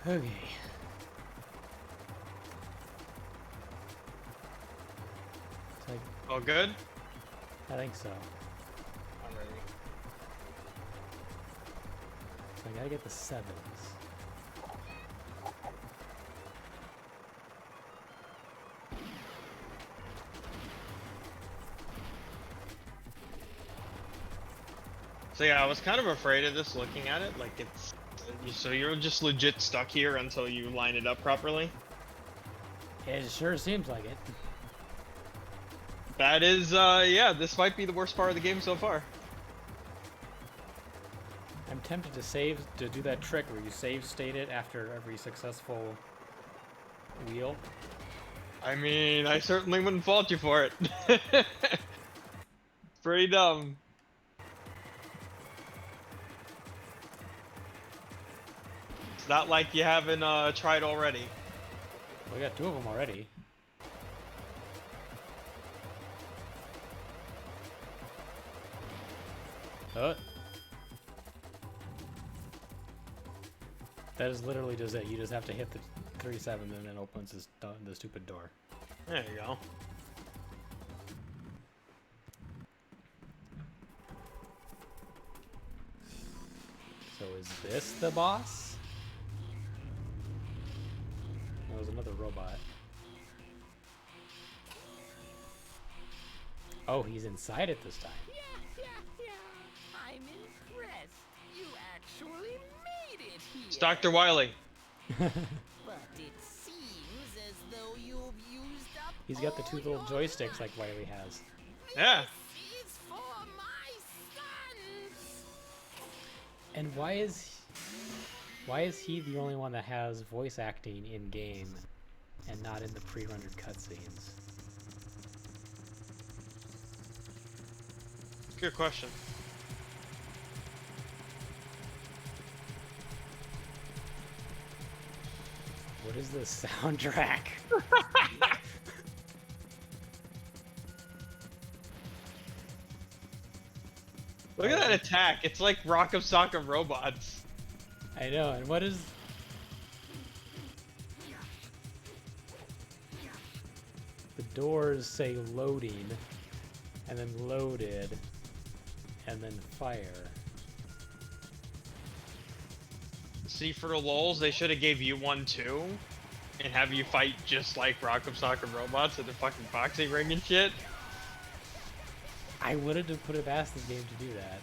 Okay. So Oh, good? I think so. I'm ready. So I gotta get the 7s. So yeah, I was kind of afraid of this looking at it. Like it's so you're just legit stuck here until you line it up properly. It sure seems like it. That is, yeah, this might be the worst part of the game so far. I'm tempted to do that trick where you save state it after every successful wheel. I mean, I certainly wouldn't fault you for it. It's pretty dumb. It's not like you haven't tried already. We got 2 of them already. That is literally just it. You just have to hit the 3-7 and then opens the stupid door. There you go. So is this the boss? That was another robot. Oh, he's inside it this time. Yeah. I'm impressed. You actually made it here. It's Dr. Wily. But it seems as though you've used up He's got the 2 all little your joysticks like Wiley has. Yeah. This is for my sons. And why is he the only one that has voice acting in game and not in the pre-rendered cutscenes? Good question. What is this soundtrack? Look at that attack. It's like Rock'em Sock'em Robots. I know, and what is... The doors say loading, and then loaded, and then fire. See, for the lulz, they should have gave you one too, and have you fight just like Rock'em Sock'em Robots in the fucking boxing ring and shit. I would have put it past this game to do that.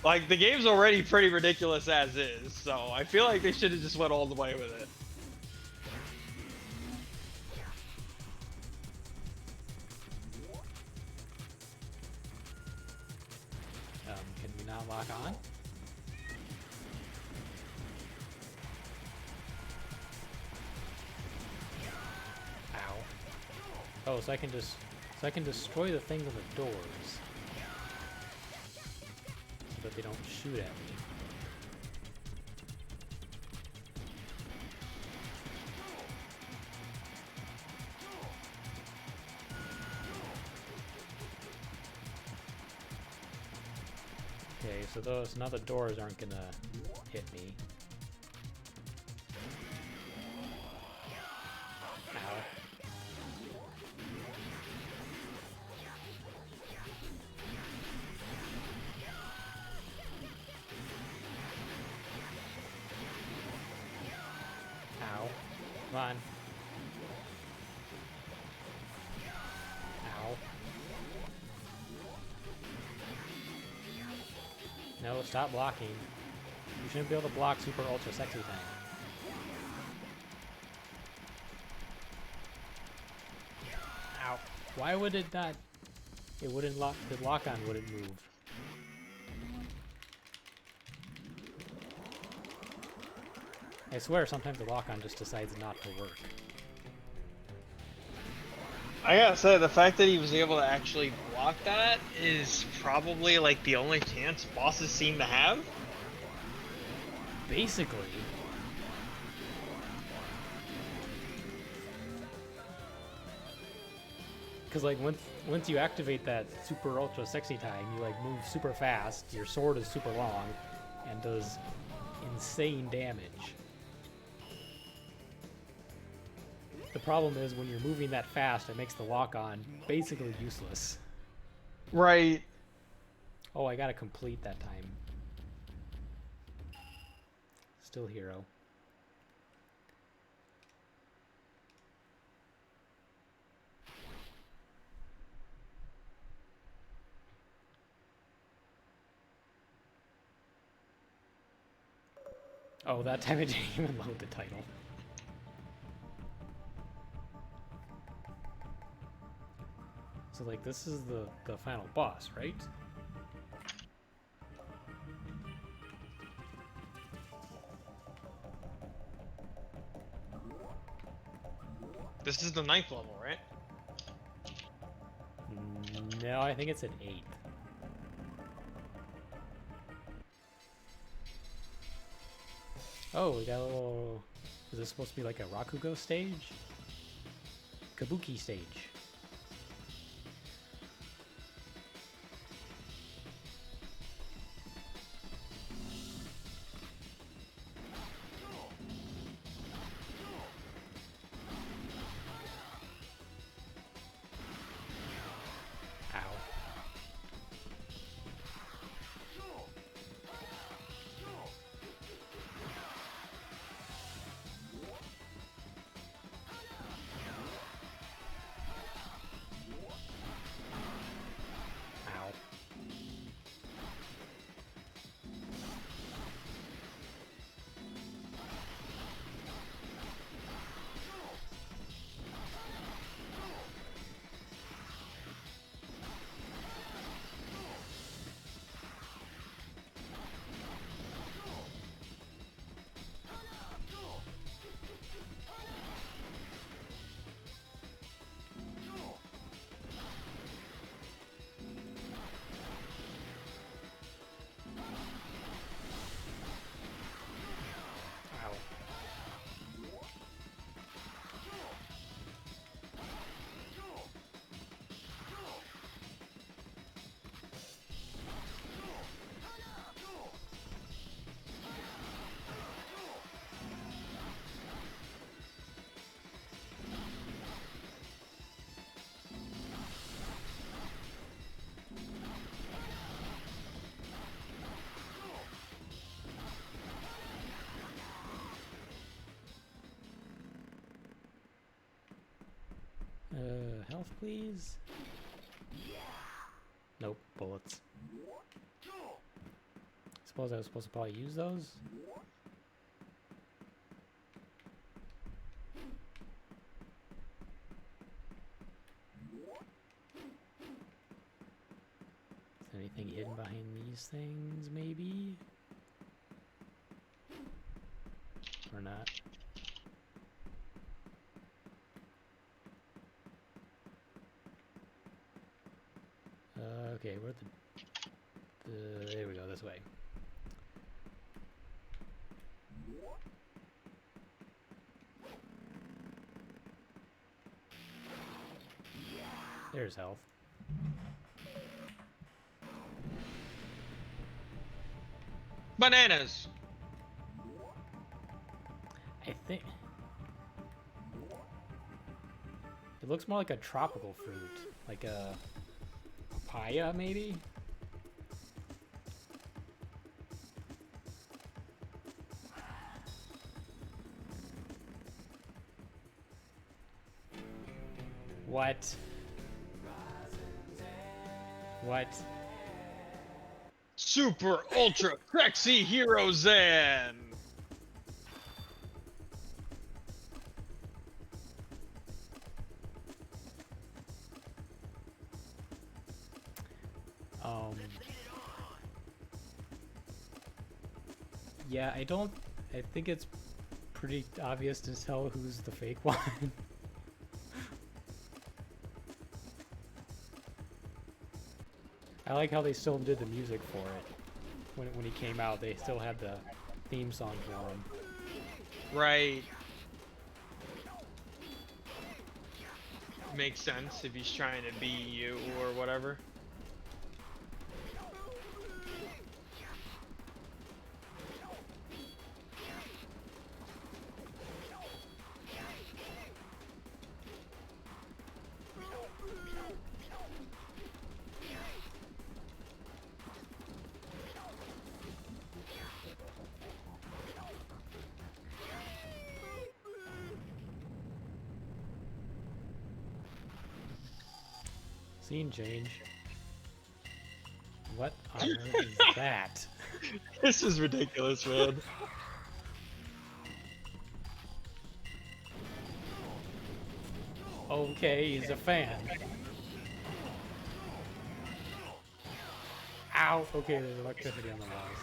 Like, the game's already pretty ridiculous as is, so I feel like they should have just went all the way with it. Can we not lock on? Ow. Oh, so I can destroy the thing on the doors. So that they don't shoot at me. Okay, so now the doors aren't gonna hit me. Ow. Ow. Come on. Ow. No, stop blocking. You shouldn't be able to block super ultra sexy thing. Ow. Why would it not? It wouldn't lock. The lock-on wouldn't move. I swear sometimes the lock-on just decides not to work. I gotta say, the fact that he was able to actually block that is probably like the only chance bosses seem to have. Basically. Because like once you activate that super ultra sexy time, you like move super fast, your sword is super long, and does insane damage. The problem is when you're moving that fast, it makes the lock-on basically useless. Right. Oh, I gotta complete that time. Still hero. Oh, that time it didn't even load the title. So, like, this is the final boss, right? This is the 9th level, right? No, I think it's at 8th. Oh, we got a little... Is this supposed to be like a Rakugo stage? Kabuki stage. Ow. Ow. Ow. Health, please? Nope, bullets. Suppose I was supposed to probably use those? Is anything hidden behind these things, maybe? Or not? Okay, where's there we go, this way. There's health. Bananas! I think... It looks more like a tropical fruit. Like a papaya, maybe? What? What? Super ultra sexy hero Zen! Yeah, I think it's pretty obvious to tell who's the fake one. I like how they still did the music for it. When he came out, they still had the theme song for him. Right. Makes sense if he's trying to be you or whatever. Scene change. What on earth is that? This is ridiculous, man. Okay, he's a fan. Ow! Okay, there's electricity on the walls.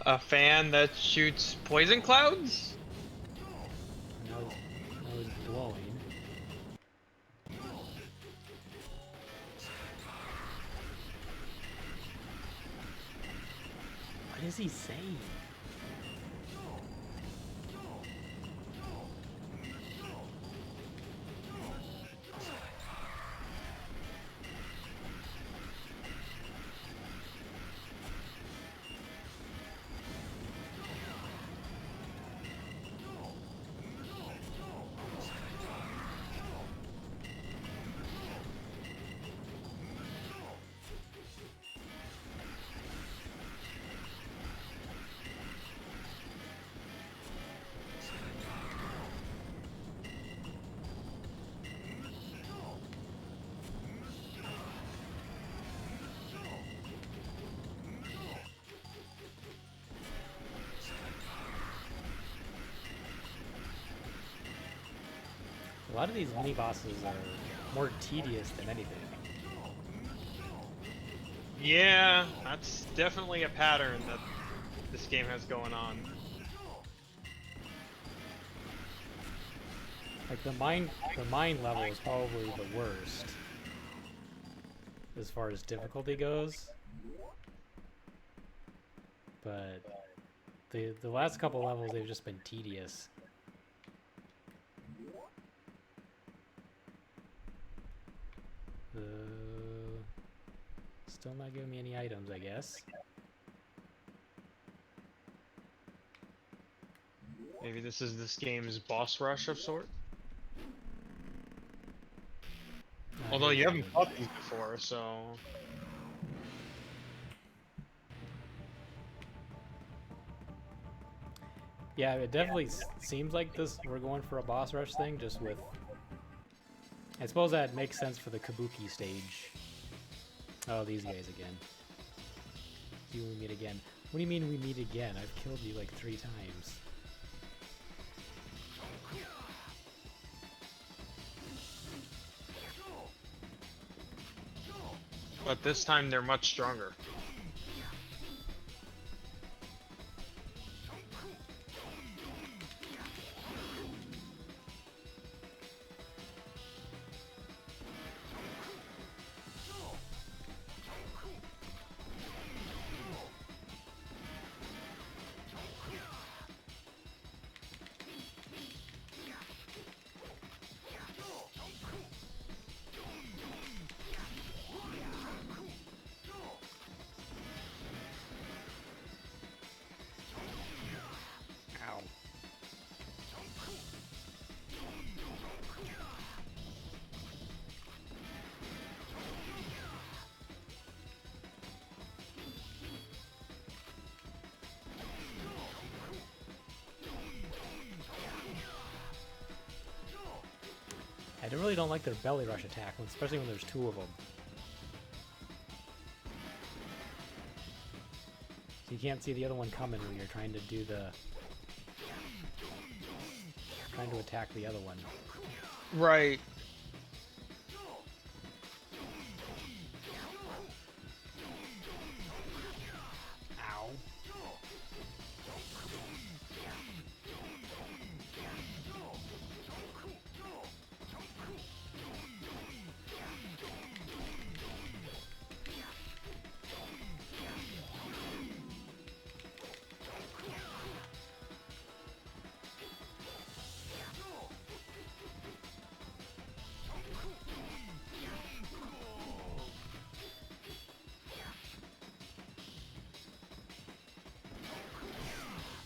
A fan that shoots poison clouds? Now he's glowing. What is he saying? A lot of these mini bosses are more tedious than anything. Yeah, that's definitely a pattern that this game has going on. Like the mine level is probably the worst as far as difficulty goes. But the last couple levels they've just been tedious. Still not giving me any items, I guess. Maybe this is this game's boss rush of sort. Although you haven't fought these before, so... Yeah, it definitely seems like this. We're going for a boss rush thing, just with... I suppose that makes sense for the Kabuki stage. Oh, these guys again. You and we meet again. What do you mean we meet again? I've killed you like 3 times. But this time they're much stronger. I really don't like their belly rush attack, especially when there's 2 of them. So you can't see the other one coming when you're trying to do the... trying to attack the other one. Right.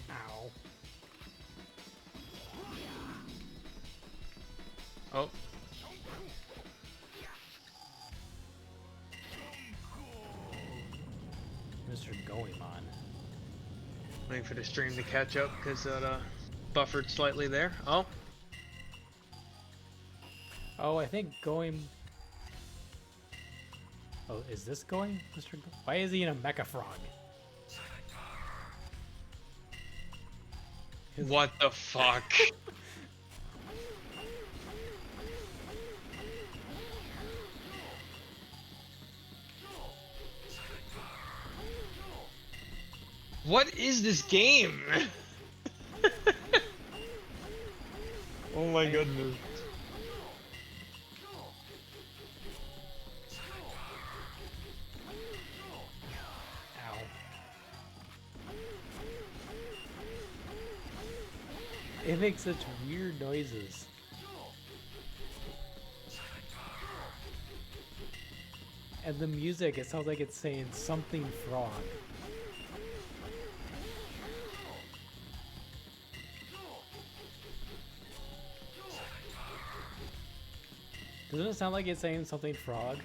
Ow. Oh. Mr. Goemon. Waiting for the stream to catch up because it buffered slightly there. Oh. Oh, I think going... Oh, is this going, Mr. Why is he in a mecha frog? What the fuck? What is this game? Oh my goodness. Ow. It makes such weird noises. And the music, it sounds like it's saying something frog. Doesn't it sound like it's saying something frog?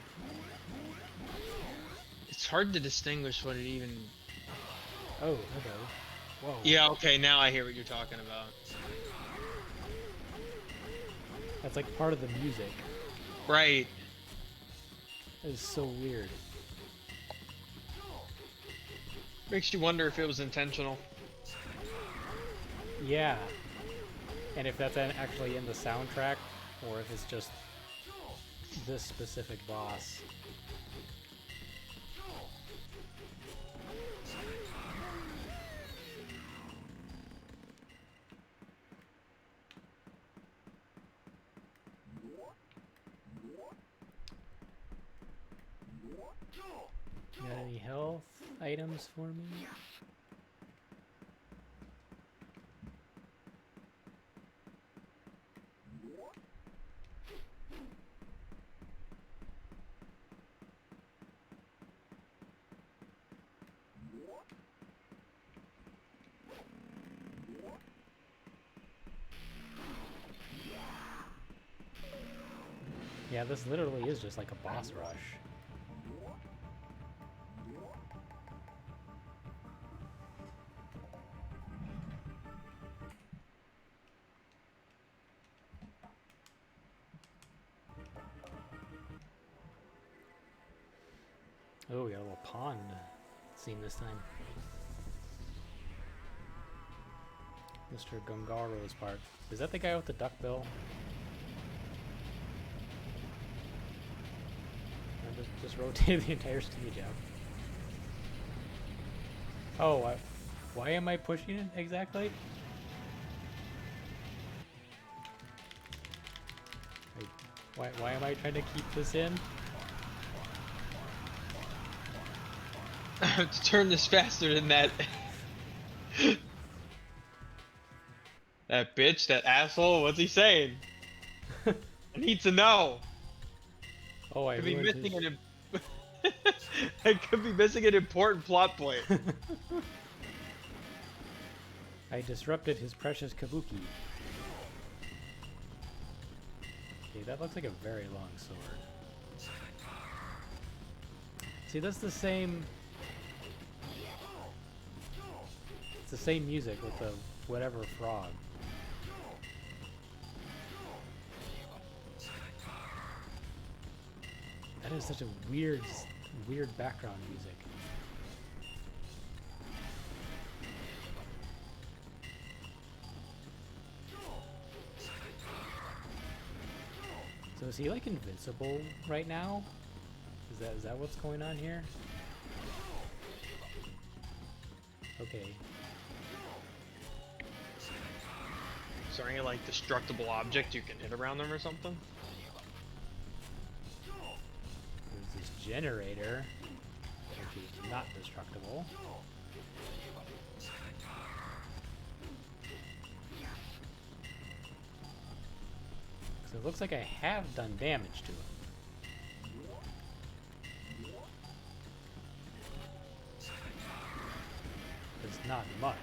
It's hard to distinguish what it even... Oh, hello. Whoa. Yeah, okay, now I hear what you're talking about. That's like part of the music. Right. It's so weird. Makes you wonder if it was intentional. Yeah. And if that's actually in the soundtrack, or if it's just this specific boss. Got any health items for me? Yeah, this literally is just like a boss rush. Oh, we got a little pond scene this time. Mr. Gungaro's part. Is that the guy with the duck bill? I just rotated the entire stage out. Oh, why am I pushing it exactly? Wait, why am I trying to keep this in? I have to turn this faster than that. That bitch, that asshole, what's he saying? I need to know. Oh, I Could be ruined missing his... an I could be missing an important plot point. I disrupted his precious kabuki. Okay, that looks like a very long sword. See, that's the same... It's the same music with the whatever frog. That is such a weird background music. So is he like invincible right now? Is that what's going on here? Okay. Is there any like destructible object you can hit around them or something? There's this generator, which is not destructible. So it looks like I have done damage to it. It's not much.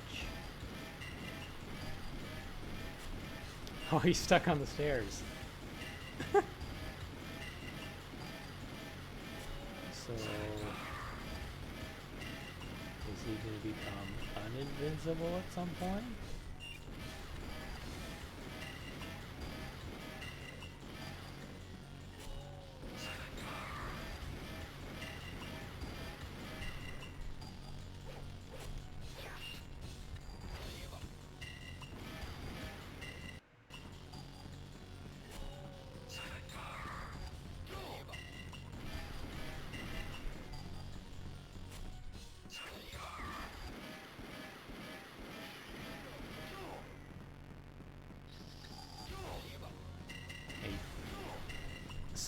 Oh, he's stuck on the stairs. So, is he going to become uninvincible at some point?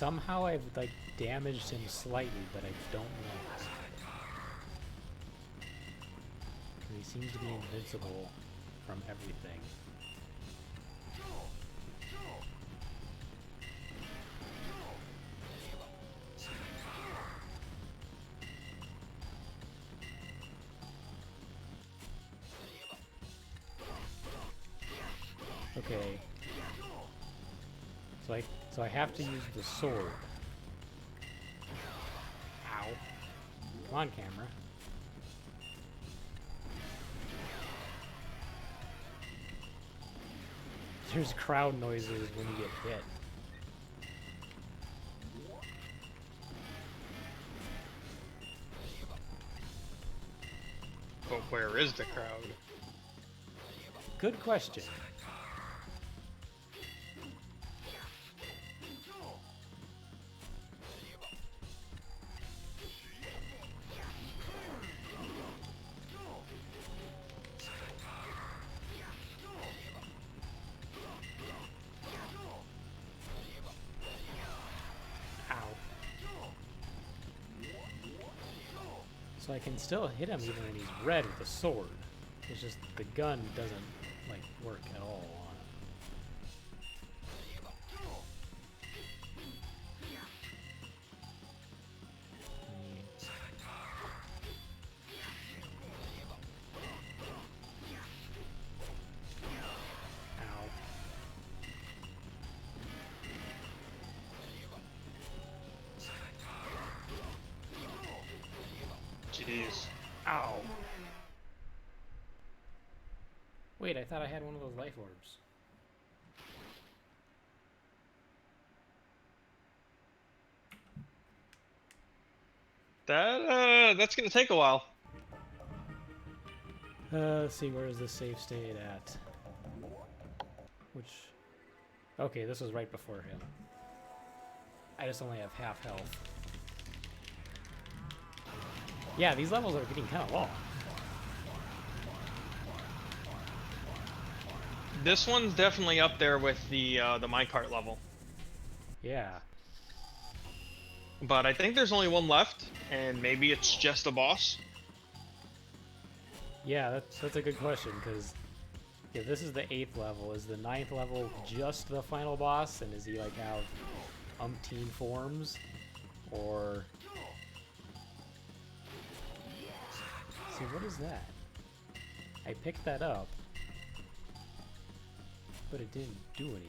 somehow I've like damaged him slightly, but I don't know. He seems to be invincible from everything. Okay. So I have to use the sword. Ow. Come on, camera. There's crowd noises when you get hit. But where is the crowd? Good question. So I can still hit him even when he's red with the sword. It's just the gun doesn't like work at all on him. Ow. Jeez. Ow. Wait, I thought I had one of those life orbs. That's gonna take a while. Let's see, where is the save state at? Which... Okay, this was right before him. I just only have half health. Yeah, these levels are getting kind of long. This one's definitely up there with the minecart level. Yeah. But I think there's only one left, and maybe it's just a boss. Yeah, that's a good question, because yeah, this is the 8th level. Is the 9th level just the final boss, and does he like have umpteen forms? Or... See, what is that? I picked that up, but it didn't do anything.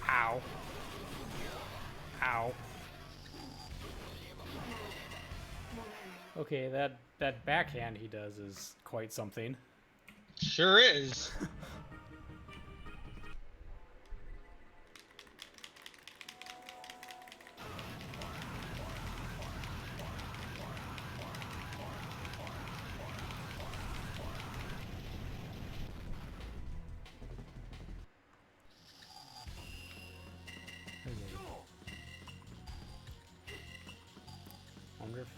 Ow. Ow. Okay, that backhand he does is quite something. Sure is. Okay. Wonder if...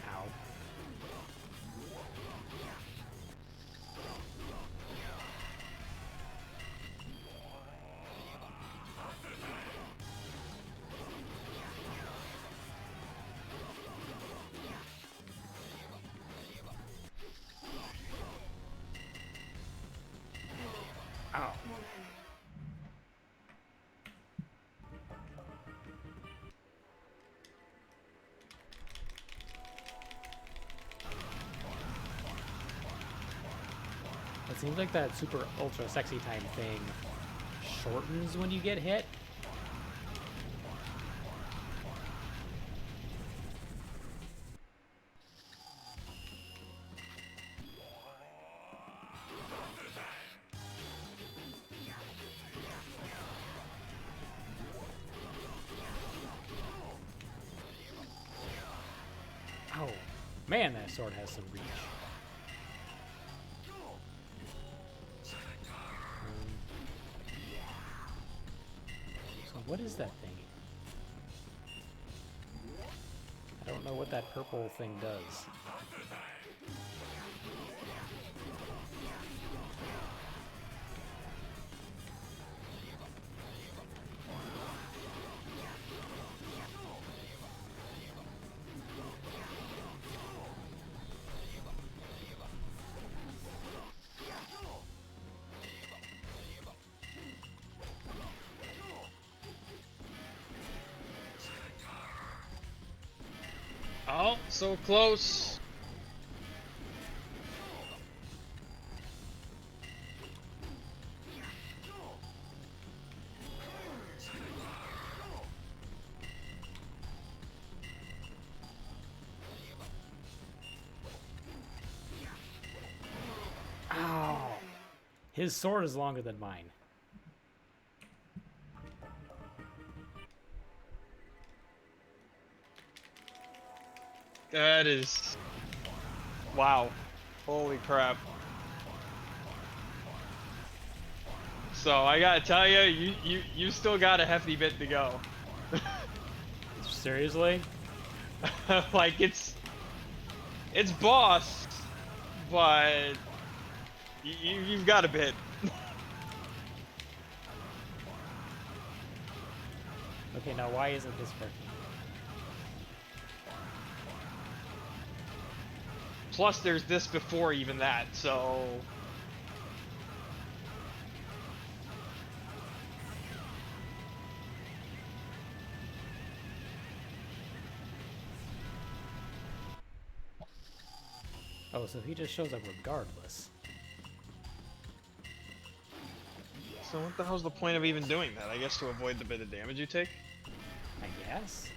Ow. Ow. It seems like that super ultra sexy time thing shortens when you get hit. Man, that sword has some reach. So what is that thing? I don't know what that purple thing does. Oh, so close. Ow! His sword is longer than mine. That is... Wow. Holy crap. So I gotta tell you, you still got a hefty bit to go. Seriously? Like it's boss, but you've got a bit. Okay, now why isn't this working? Plus there's this before even that, so... Oh, so he just shows up regardless. So what the hell's the point of even doing that? I guess to avoid the bit of damage you take? I guess?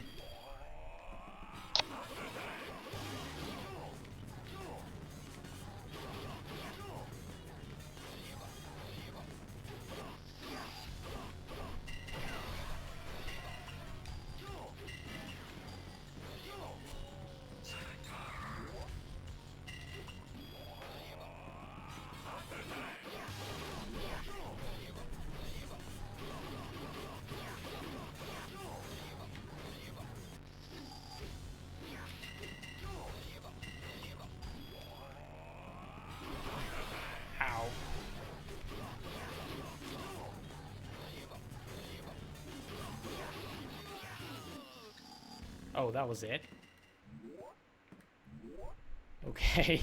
Ow. Oh, that was it? Okay.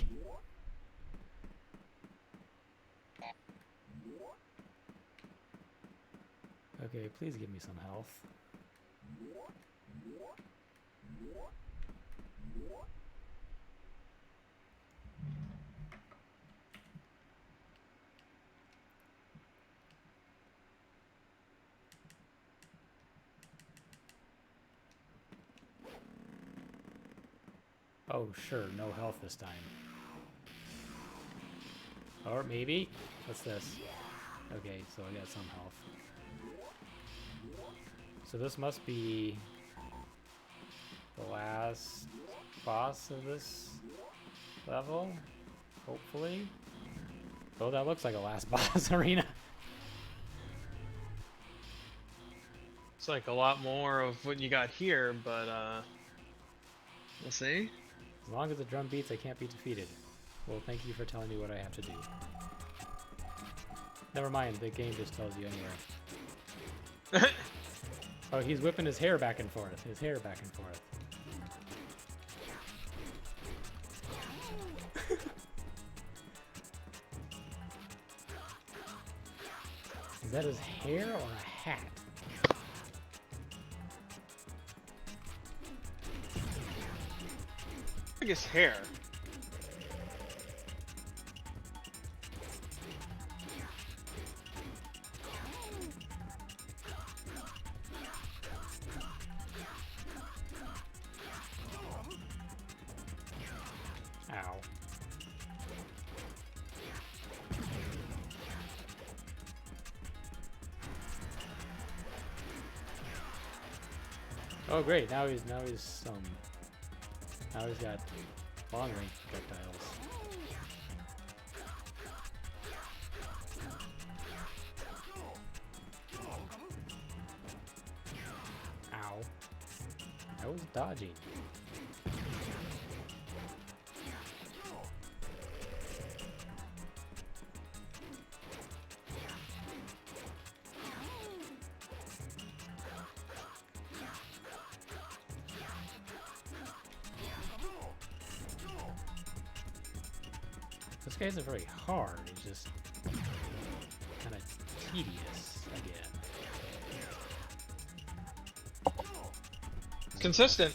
Okay, please give me some health. Oh, sure, no health this time. Or maybe? What's this? Okay, so I got some health. So this must be the last boss of this level, hopefully. Oh, that looks like a last boss arena. It's like a lot more of what you got here, but we'll see. As long as the drum beats, I can't be defeated. Well, thank you for telling me what I have to do. Never mind, the game just tells you anyway. Oh, he's whipping his hair back and forth. His hair back and forth. Is that his hair or a hat? I guess hair. Ow. Oh great, now he's got long range projectiles. Ow. I was dodging. This guy isn't very hard, he's just kind of tedious again. It's consistent.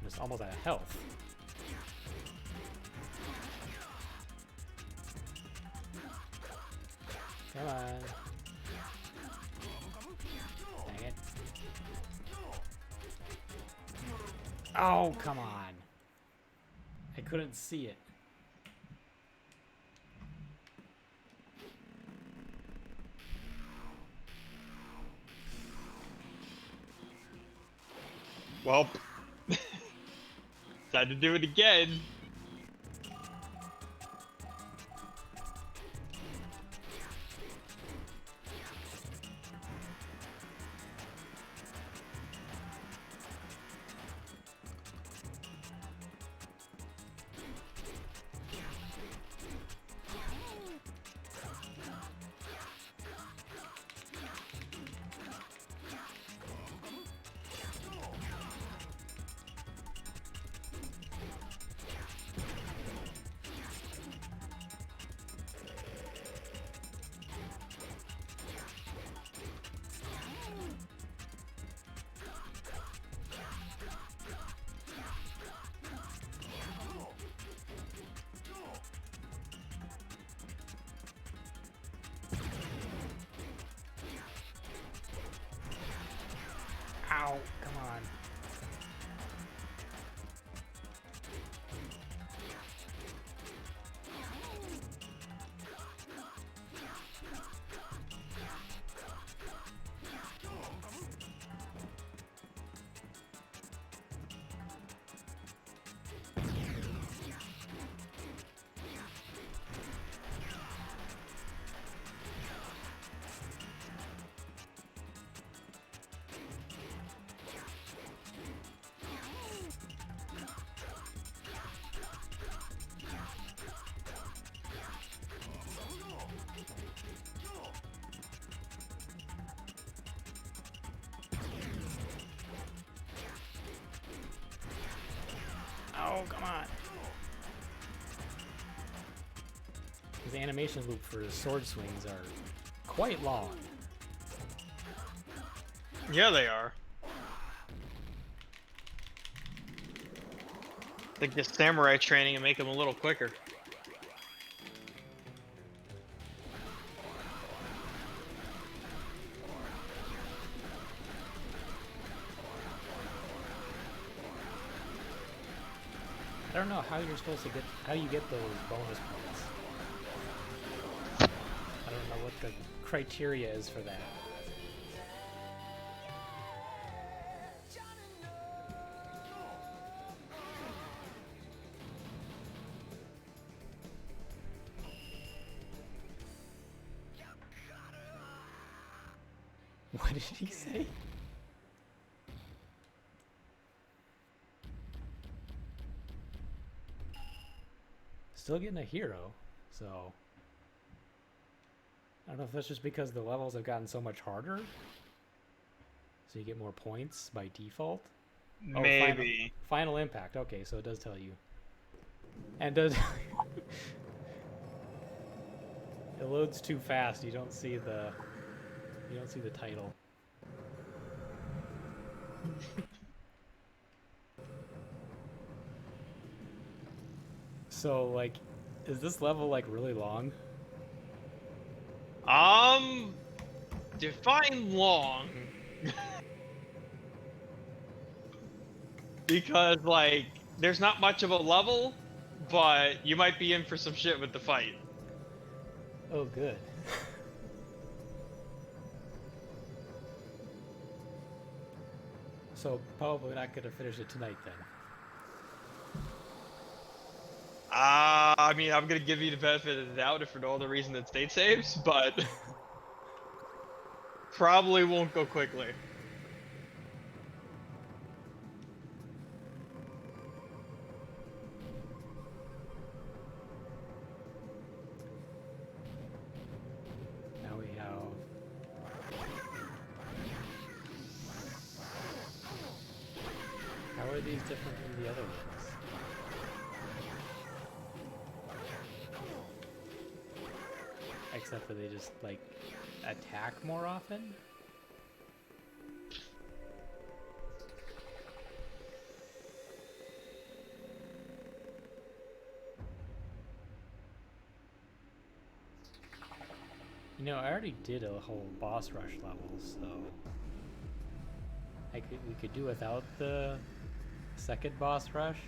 Just almost out of health. Come on. Dang it. Oh, come on. I couldn't see it. Well, time to do it again. Ow, come on. Oh, come on. The animation loop for sword swings are quite long. Yeah, they are. I think this samurai training will make them a little quicker. I don't know how you're supposed to get, how you get those bonus points. I don't know what the criteria is for that. What did he say? Still getting a hero, so I don't know if that's just because the levels have gotten so much harder, so you get more points by default. Maybe. Oh, final impact. Okay, so it does tell you, and does it loads too fast? You don't see the title. So, like, is this level, like, really long? Define long. Because, like, there's not much of a level, but you might be in for some shit with the fight. Oh, good. So, probably not gonna finish it tonight, then. I mean, I'm gonna give you the benefit of the doubt if for no other reason than state saves, but probably won't go quickly. Now we have. How are these different from the other ones? Except for they just like attack more often? You know, I already did a whole boss rush level, so we could do without the second boss rush.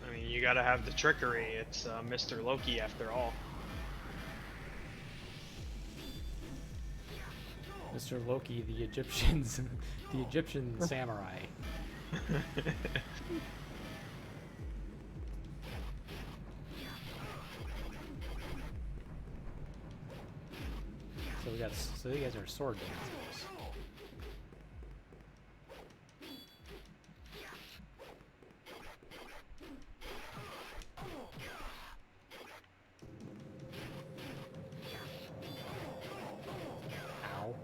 I mean, you gotta have the trickery. It's Mr. Loki after all. Mr. Loki, the Egyptians, the Egyptian samurai. So you guys are sword dancers. Ow.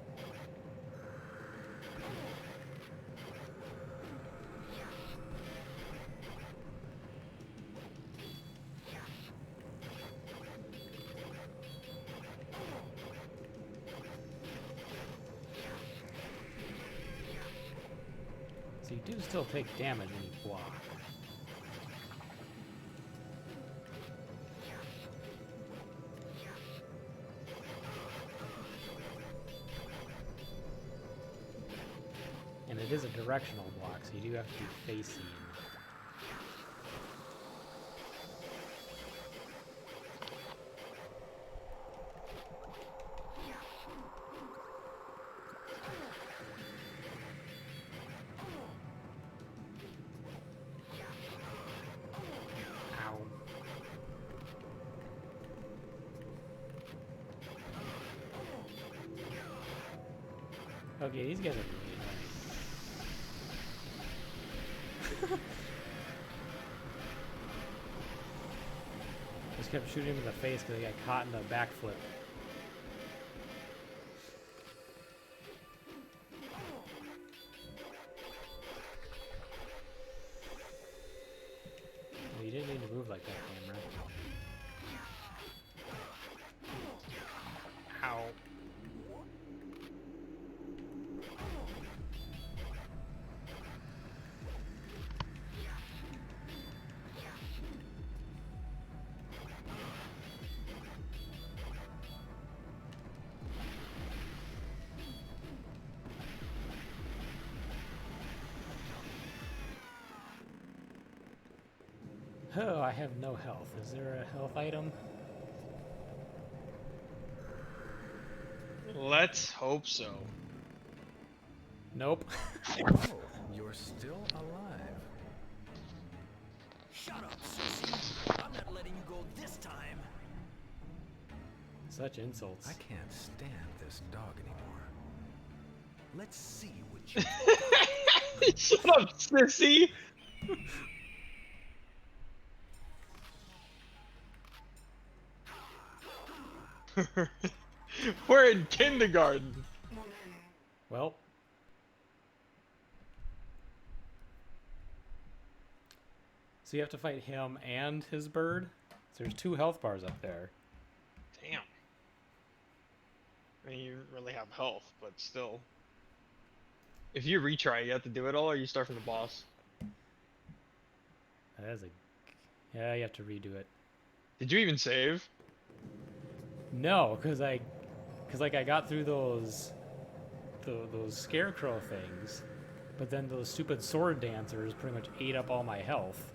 So you do still take damage when you block. And it is a directional block, so you do have to be facing. Ow. Okay, these guys are really annoying. Just kept shooting him in the face because he got caught in the backflip. Well, you didn't need to move like that, camera. Ow. Oh, I have no health. Is there a health item? Let's hope so. Nope. Oh, you're still alive. Shut up, sissy. I'm not letting you go this time. Such insults. I can't stand this dog anymore. Let's see what you... Shut up, sissy! We're in kindergarten. Well. So you have to fight him and his bird? So there's 2 health bars up there. Damn. I mean, you don't really have health, but still. If you retry, you have to do it all, or you start from the boss. That is a... Yeah, you have to redo it. Did you even save? No, because I got through those scarecrow things, but then those stupid sword dancers pretty much ate up all my health.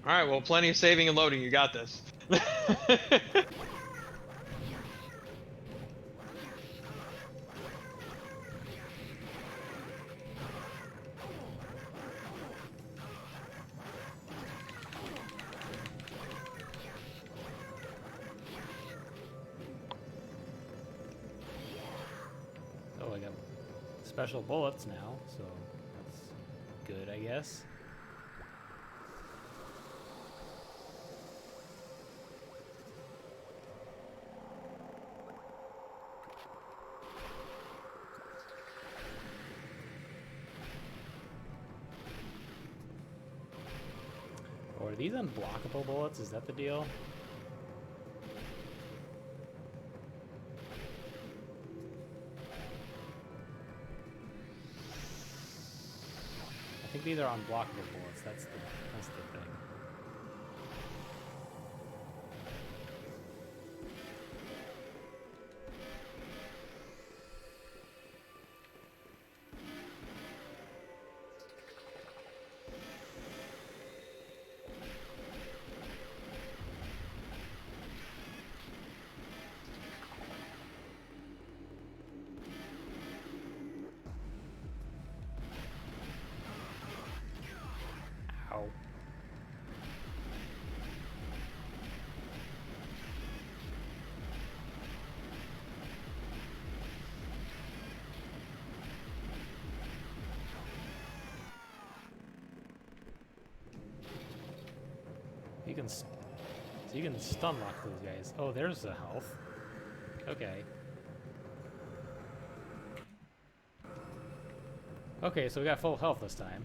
Alright, well, plenty of saving and loading, you got this. special bullets now, so that's good, I guess. Or are these unblockable bullets? Is that the deal? I think these are unblockable bullets. That's the thing. Ow. You can, so you can stun lock those guys. Oh, there's the health. Okay. Okay, so we got full health this time.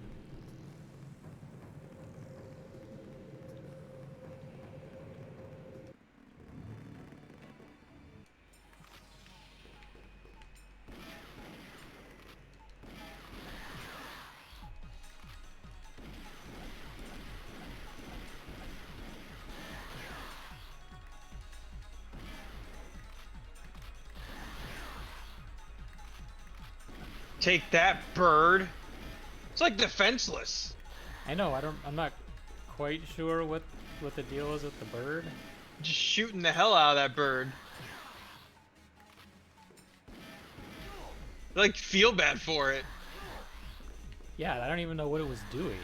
Take that, bird. It's like defenseless. I know, I'm not quite sure what the deal is with the bird. Just shooting the hell out of that bird. I, like, feel bad for it. Yeah, I don't even know what it was doing.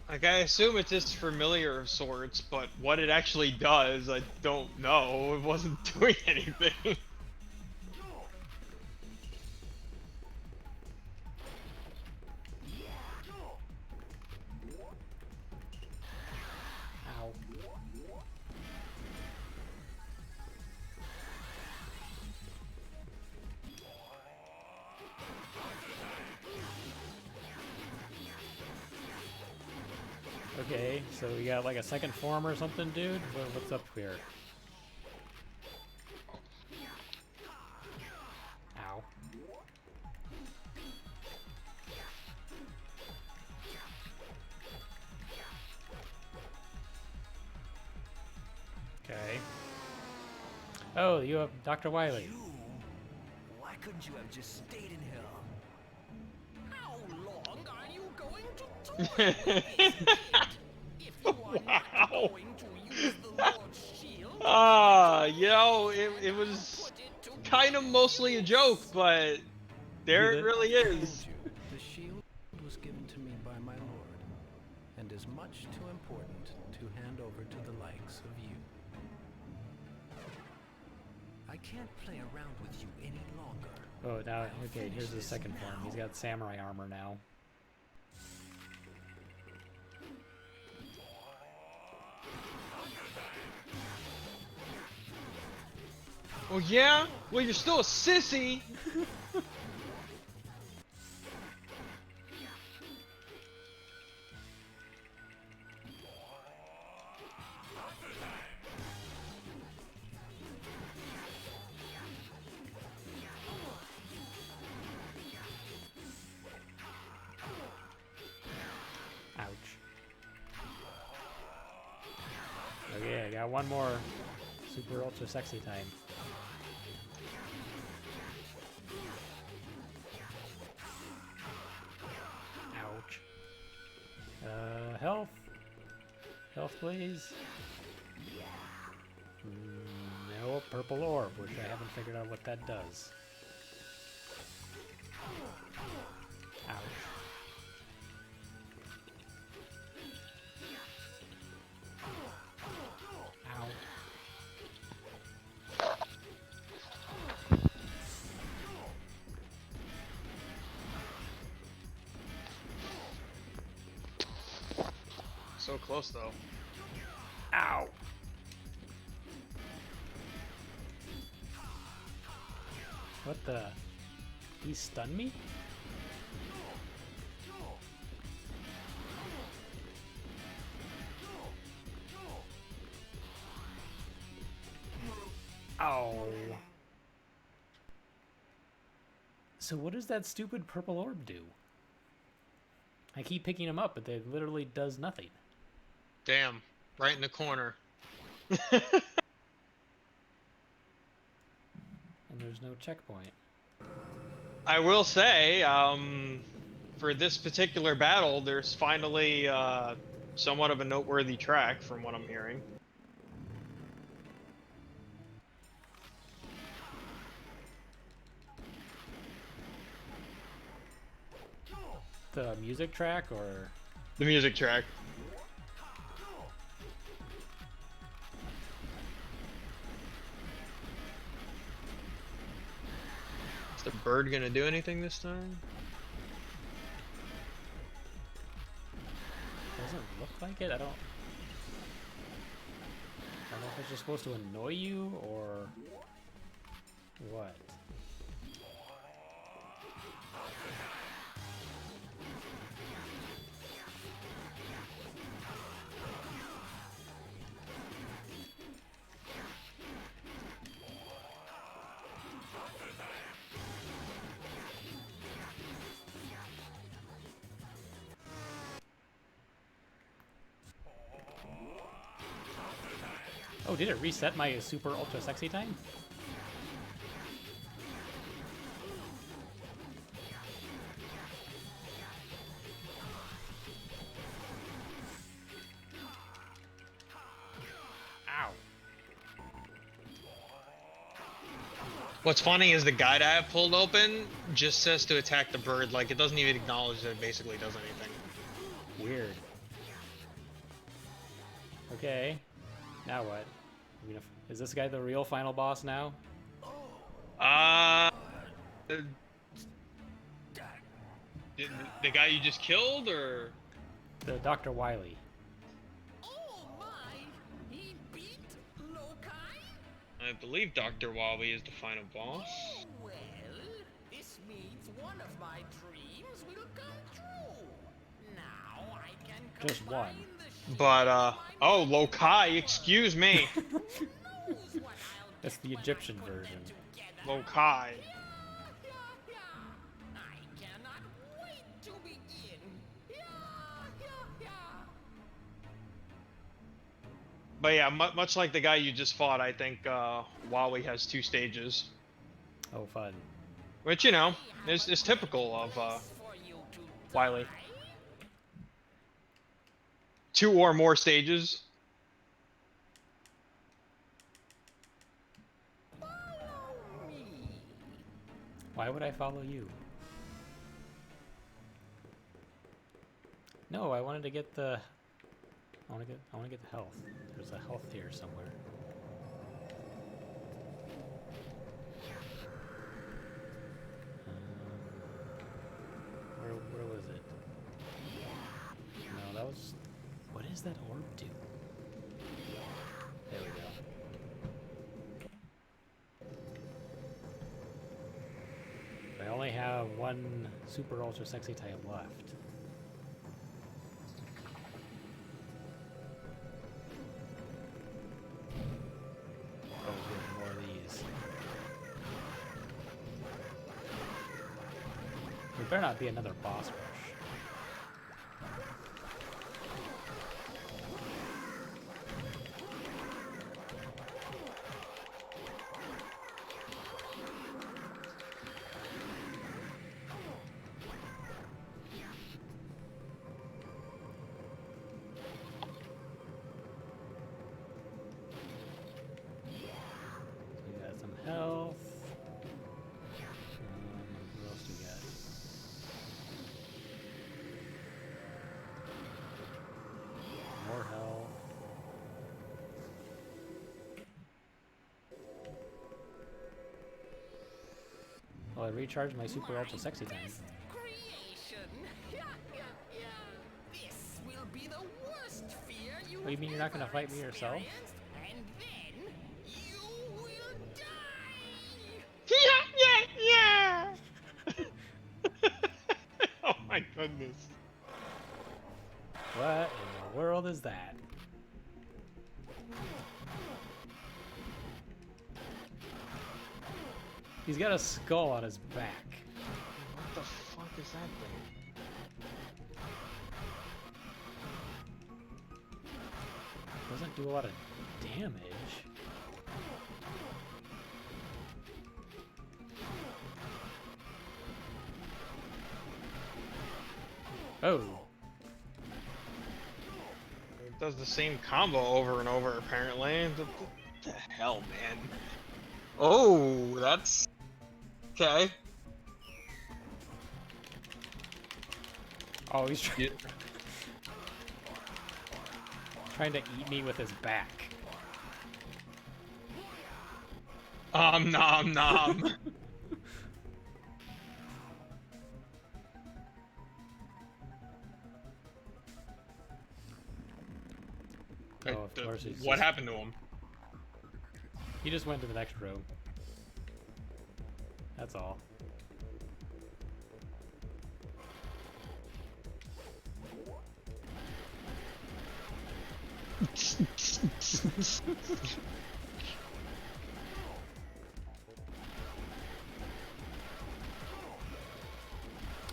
Like, I assume it's just familiar of sorts, but what it actually does, I don't know. It wasn't doing anything. Ow. Okay, so we got like a second form or something, dude? What's up here? Ow. Okay. Oh, you have Dr. Wily. Why couldn't you have just stayed in here? How long are you going to toy with this kid? If you are not Wow. going to use the Lord's shield, You know, it was kind of mostly a joke, but there it really I told is. you, the shield was given to me by my lord, and is much too important to hand over to the likes of you. I can't play around with you any longer. Oh, now, okay, here's the second form. He's got samurai armor now. Oh yeah? Well, you're still a sissy. Ouch. Okay, I got one more super ultra sexy time. Ouch. Health. Health, please. No, purple orb, which I haven't figured out what that does. Ouch. Ow. So close though. Ow! What the? He stunned me? Ow. So what does that stupid purple orb do? I keep picking him up, but it literally does nothing. Damn, right in the corner. And there's no checkpoint. I will say, for this particular battle, there's finally somewhat of a noteworthy track from what I'm hearing. The music track, or The music track. Is the bird gonna do anything this time? doesn't look like it. I don't know if it's just supposed to annoy you or what. Oh, did it reset my super ultra sexy time? Ow. What's funny is the guide I have pulled open just says to attack the bird, like it doesn't even acknowledge that it basically does anything. Weird. Okay. Now what? Is this guy the real final boss now? Uh, the, the guy you just killed, or? The Dr. Wily. Oh my! He beat Lokai? I believe Dr. Wally is the final boss. Oh, well, this means one of my dreams will come true. Now I can Just combine one. the shape But, of my oh, Lokai, excuse me. knows what I'll That's get the when I Egyptian put them version. together. Lokai. I cannot wait to begin. But yeah, much like the guy you just fought, I think Wally has 2 stages. Oh, fun. Which, you know, is typical of For you to Wily. die. 2 or more stages. Follow me. Why would I follow you? No, I wanted to get the. I want to get the health. There's a health here somewhere. Where was it? No, that was. What does that orb do? There we go. I only have one super ultra sexy type left. Oh, good, more of these. There better not be another boss rush. We got some health. What else do we got? More health. Well, I recharged my super ultra sexy time. Best creation. This will be the worst Oh, you mean you're not gonna fight me yourself? And then you will die. Yeah, yeah, yeah. Oh my goodness. What in the world is that? He's got a skull on his back. What the fuck is that thing? Doesn't do a lot of damage. Oh. It does the same combo over and over, apparently. What the hell, man? Oh, that's... Okay. Oh, he's trying to eat me with his back. Nom nom. Oh, of course he's What just- happened to him? He just went to the next row. That's all.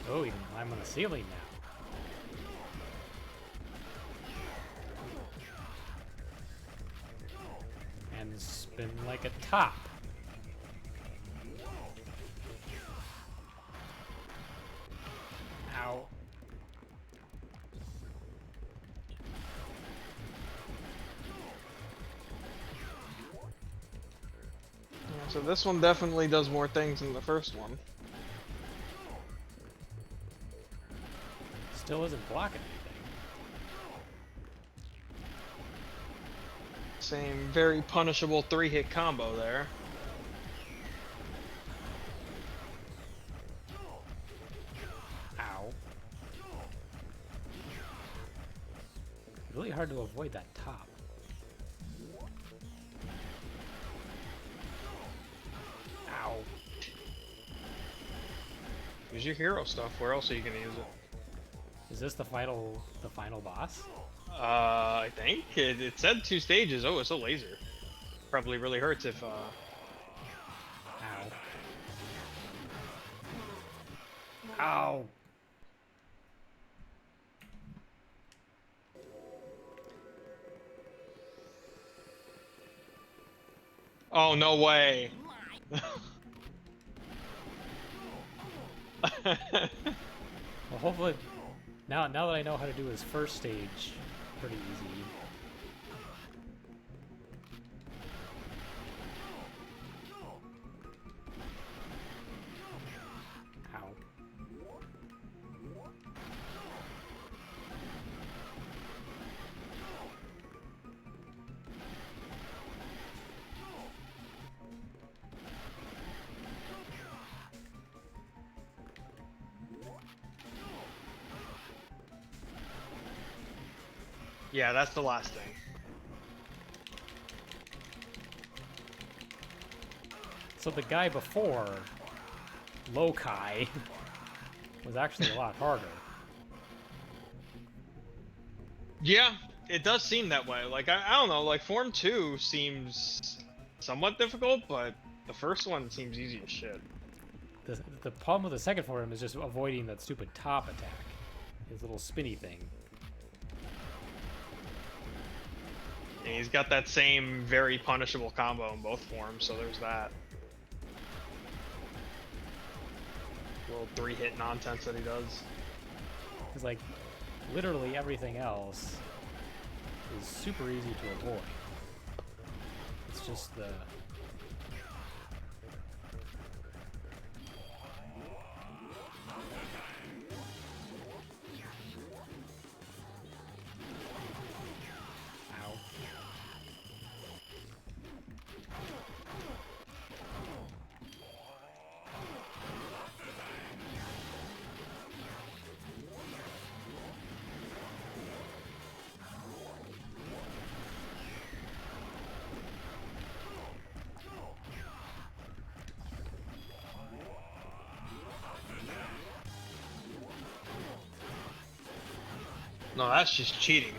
Oh, he can climb on the ceiling now. And spin like a top. Ow. So this one definitely does more things than the first one. Still isn't blocking anything. Same very punishable 3-hit combo there. Ow. Really hard to avoid that top. Ow. Use your hero stuff. Where else are you gonna use it? Is this the final boss? I think it said 2 stages. Oh, it's a laser. Probably really hurts if Ow. Ow. Oh, no way. Well, hopefully, now that I know how to do his first stage, pretty easy. Ow. Yeah, that's the last thing. So the guy before, Lokai, was actually a lot harder. Yeah, it does seem that way. Like, I don't know, like, Form 2 seems somewhat difficult, but the first one seems easy as shit. The problem with the second form is just avoiding that stupid top attack. His little spinny thing. And he's got that same very punishable combo in both forms, so there's that. Little 3-hit nonsense that he does. Because, like, literally everything else is super easy to avoid. It's just the... Ow. No, that's just cheating.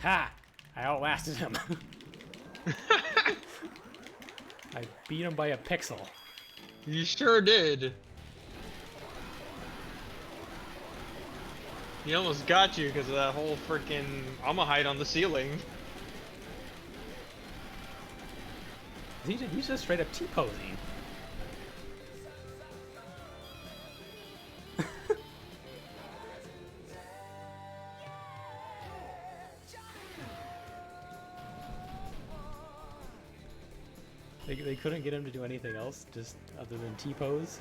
Ha! I outlasted him. I beat him by a pixel. You sure did. He almost got you because of that whole freaking I'ma hide on the ceiling. He's just straight up T-posing. They couldn't get him to do anything else, just other than T-pose.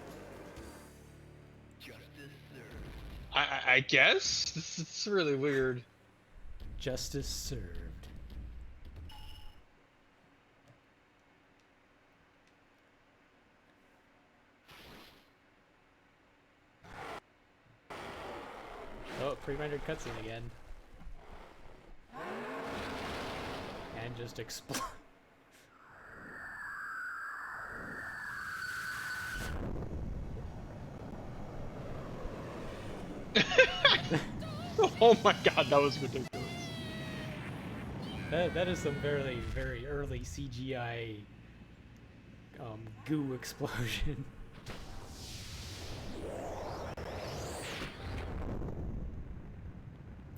I guess? It's really weird. Justice served. Oh, pre-rendered cutscene again. And just explode. Oh my god, that was ridiculous. That is some very, very early CGI goo explosion.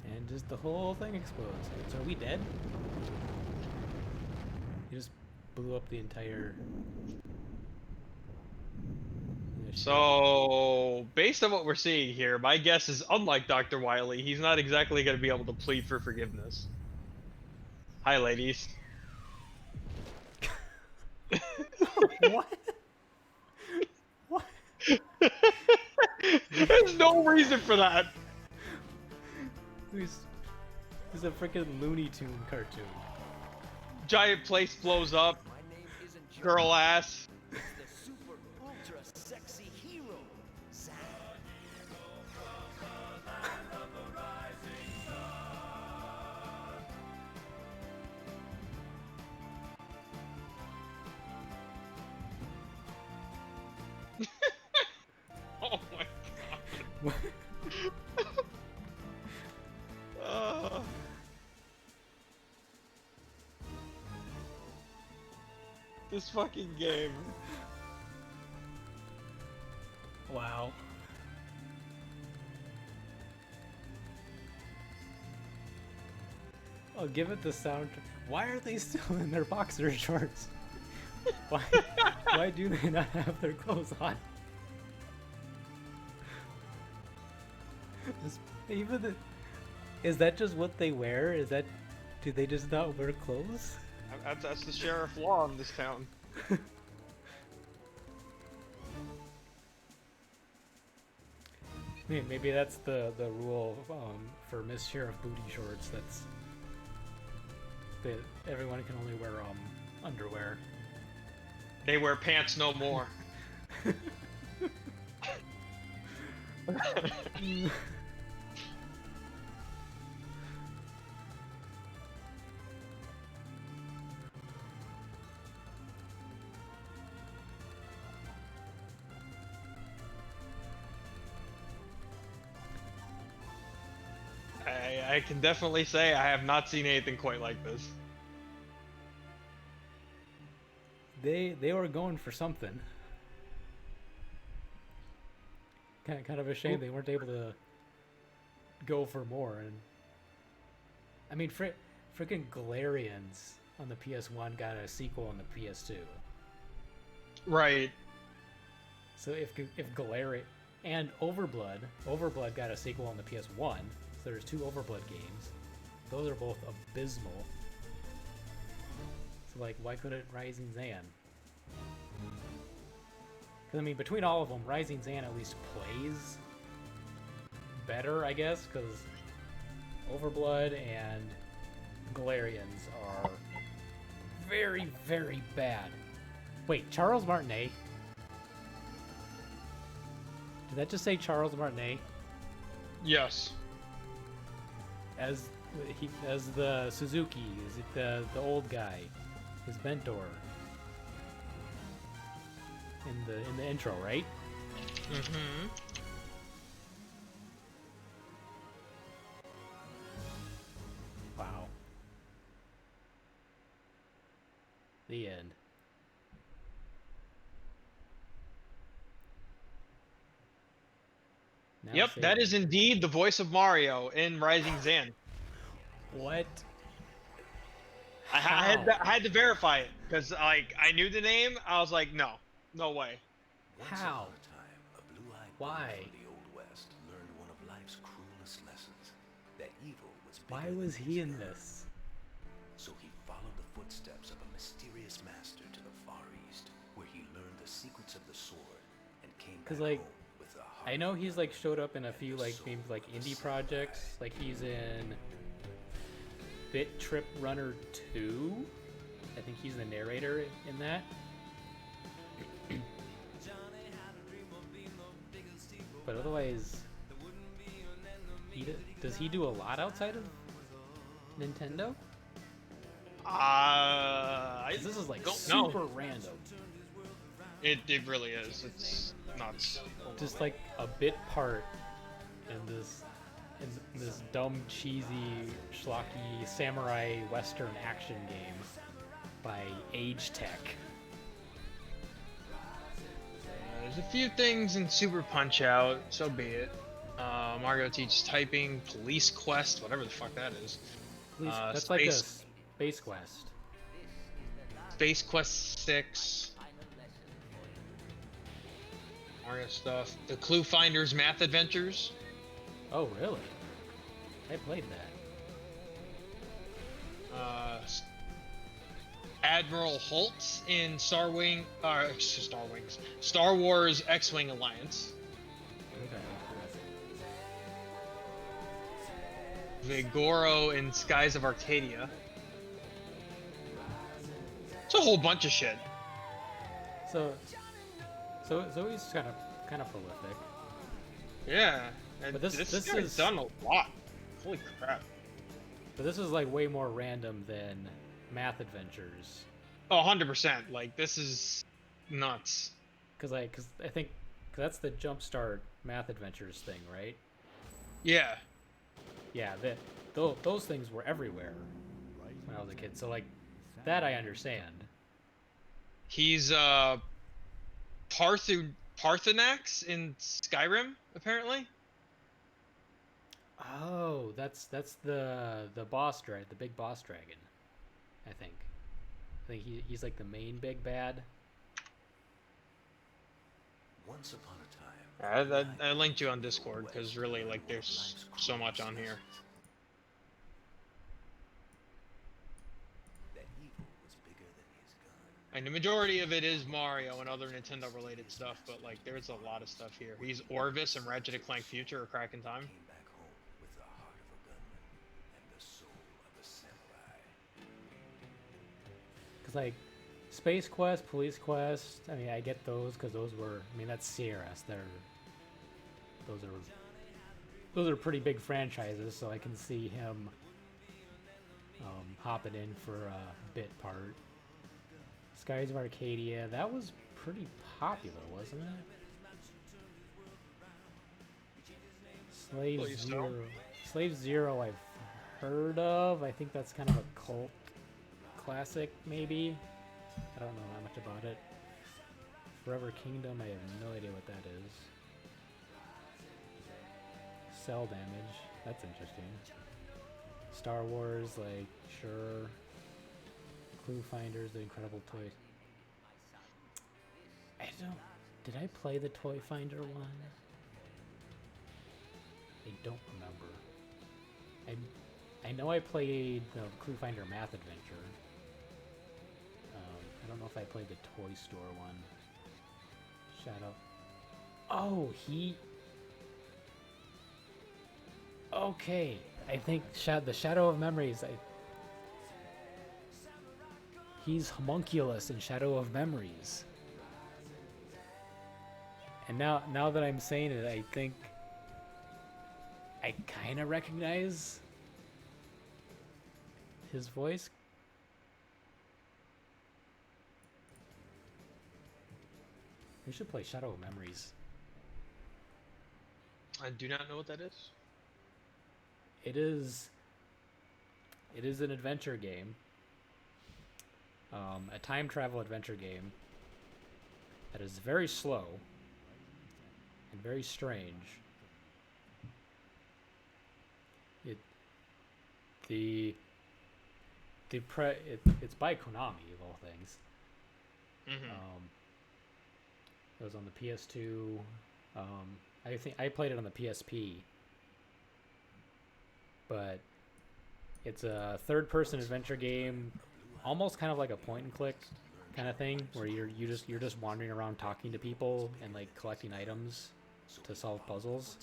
And just the whole thing explodes. So are we dead? He just blew up the entire... So, based on what we're seeing here, my guess is unlike Dr. Wily, he's not exactly going to be able to plead for forgiveness. Hi, ladies. What? What? There's no reason for that. He's a freaking Looney Tune cartoon. Giant place blows up. My name isn't Girl ass. It's the super ultra sexy hero, Zack. Oh my What? god. This fucking game. Wow. I'll give it the sound. Why are they still in their boxer shorts? Why do they not have their clothes on? Is that just what they wear? Do they just not wear clothes? That's the sheriff law in this town. Maybe that's the rule for Miss Sheriff Booty Shorts. Everyone can only wear underwear. They wear pants no more. I can definitely say I have not seen anything quite like this. They were going for something. Kind of a shame they weren't able to go for more. And I mean, freaking Galarians on the PS1 got a sequel on the PS2. Right. So if Galarian and Overblood got a sequel on the PS1. So there's 2 Overblood games. Those are both abysmal. So like, why couldn't Rising Zan? Because I mean, between all of them, Rising Zan at least plays better, I guess, because Overblood and Galarians are very, very bad. Wait, Charles Martinet? Did that just say Charles Martinet? Yes. As the Suzuki, is it the old guy, his mentor in the intro, right? Mm-hmm. The end. Now Yep, that saving. is indeed the voice of Mario in Rising Zan. What? I had to verify it because like I knew the name. I was like, no, no way. Once How? upon a time, a blue-eyed Why? boy from the Old West learned one of life's cruelest lessons, that evil was bigger Why than was he his in gun. this? So he followed the footsteps of a mysterious master to the Far East, where he learned the secrets of the sword and came back 'Cause, like, home with the heart. I know of a he's like gunman showed up in a and few the like soul maybe like of a indie samurai. projects. Like he's in Bit Trip Runner 2. I think he's the narrator in that. But otherwise, does he do a lot outside of Nintendo? I 'Cause this is like don't know. super random. It really is. It's nuts. Just like a bit part in this dumb, cheesy, schlocky samurai western action game by Age Tech. There's a few things in Super Punch Out, so be it. Mario teaches typing, police quest, whatever the fuck that is. Please, that's Space, like a Space Quest. Space Quest 6. Mario stuff. The Clue Finders Math Adventures. Oh, really? I played that. Admiral Holtz in Star Wars X-Wing Alliance. Okay. Vigoro in Skies of Arcadia. It's a whole bunch of shit. So he's kind of prolific. Yeah, and But this guy's is- done a lot. Holy crap! But this is like way more random than Math Adventures. Oh, 100%. Like this is nuts. Cause I think that's the Jumpstart Math Adventures thing, right? Yeah. Yeah, those things were everywhere when I was a kid. So like that I understand. He's Parthenax in Skyrim, apparently. Oh, that's the boss dragon, the big boss dragon. I think he's like the main big bad. Once upon a time, I linked you on Discord because really, like, there's so much on here. that evil was bigger than his gun. And the majority of it is Mario and other Nintendo-related stuff, but like, there's a lot of stuff here. He's Orvis and Ratchet and Clank Future or Crack in Time. Came back home with the heart of a gunman and the soul of a samurai. Cause like Space Quest, Police Quest. I mean, I get those because those were. I mean, that's CRS. Those are pretty big franchises, so I can see him hopping in for a bit part. Skies of Arcadia, that was pretty popular, wasn't it? Slave Believe so. Zero. Slave Zero I've heard of. I think that's kind of a cult classic, maybe. I don't know that much about it. Forever Kingdom, I have no idea what that is. Cell Damage, that's interesting. Star Wars, like, sure. Clue Finders, the Incredible Toy. Did I play the Toy Finder one? I don't remember. I know I played the Clue Finder Math Adventure. I don't know if I played the Toy Store one. Shadow. Oh, okay. I think the Shadow of Memories. He's homunculus in Shadow of Memories. And now that I'm saying it, I think I kind of recognize his voice. We should play Shadow of Memories. I do not know what that is. It is an adventure game. a time travel adventure game that is very slow and very strange. It's by Konami of all things. It was on the PS2. I think I played it on the PSP, but it's a third-person adventure game, almost kind of like a point-and-click kind of thing, where you're just wandering around talking to people and like collecting items to solve puzzles.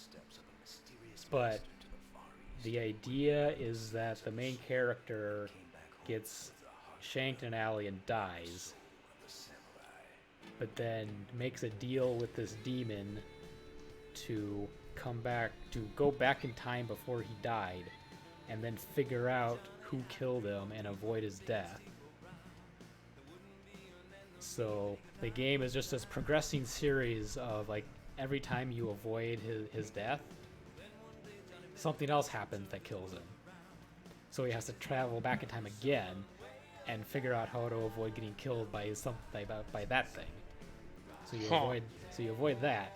But the idea is that the main character gets shanked in an alley and dies, but then makes a deal with this demon to go back in time before he died, and then figure out who killed him and avoid his death. So the game is just this progressing series of like every time you avoid his death, something else happens that kills him. So he has to travel back in time again and figure out how to avoid getting killed by by that thing. So you avoid that,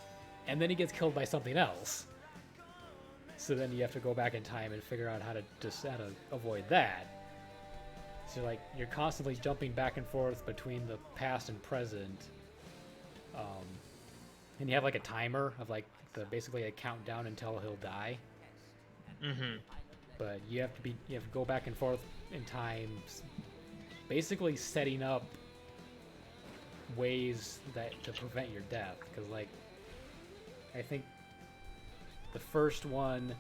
and then he gets killed by something else. So then you have to go back in time and figure out how to avoid that. So you're constantly jumping back and forth between the past and present, and you have like a timer of like basically a countdown until he'll die. But you have to go back and forth in time, basically setting up ways to prevent your death. Because I think the first one,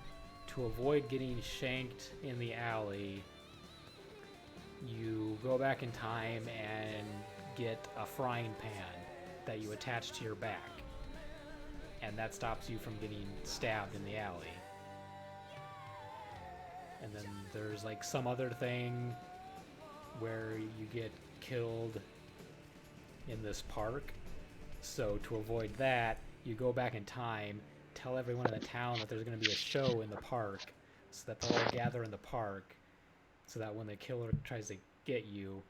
to avoid getting shanked in the alley, you go back in time and get a frying pan that you attach to your back, and that stops you from getting stabbed in the alley. And then there's like some other thing where you get killed in this park. So to avoid that, you go back in time, tell everyone in the town that there's going to be a show in the park, so that they'll all gather in the park, so that when the killer tries to get you,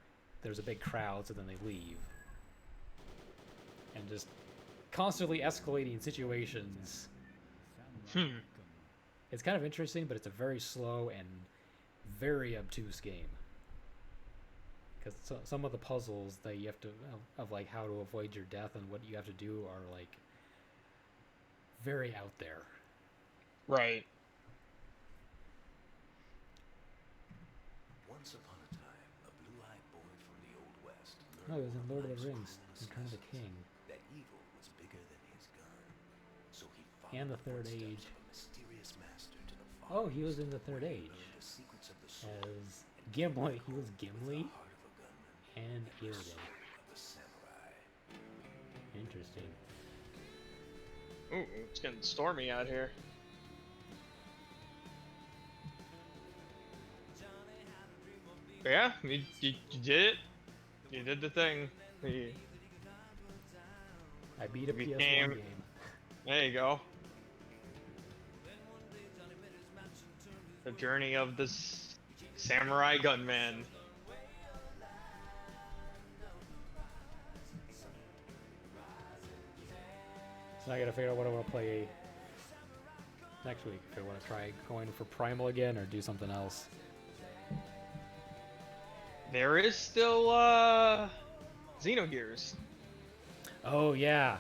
there's a big crowd, so then they leave. And just constantly escalating situations. It's kind of interesting, but it's a very slow and very obtuse game. Because some of the puzzles that you have to, of like how to avoid your death and what you have to do, are like very out there. Right. Once upon a time, a blue-eyed boy from the Old West No, he was in Lord of life's the Rings, cruelest Return of the lessons, King. that evil was bigger than his gun. So he followed And the the Third footsteps Age. of a mysterious master to the far Oh, he was east, in the Third where he Age learned the secrets of the sword as Gimli. He was the Gimli heart of a gunman and and the Aragorn. soul of a samurai. Interesting. Ooh, it's getting stormy out here. But yeah, you did it. You did the thing. I beat a PS1 became- game. There you go. The journey of this samurai gunman. So I gotta figure out what I want to play next week. If I want to try going for Primal again or do something else. There is still Xenogears. Oh yeah.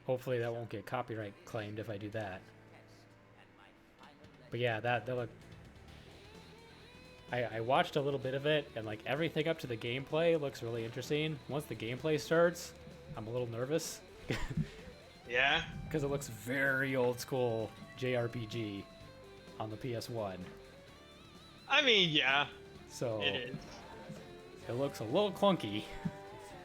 Hopefully that won't get copyright claimed if I do that. But yeah, that look. I watched a little bit of it, and like everything up to the gameplay looks really interesting. Once the gameplay starts, I'm a little nervous. Yeah. Because it looks very old school JRPG on the PS1. I mean, yeah, So it is. it looks a little clunky.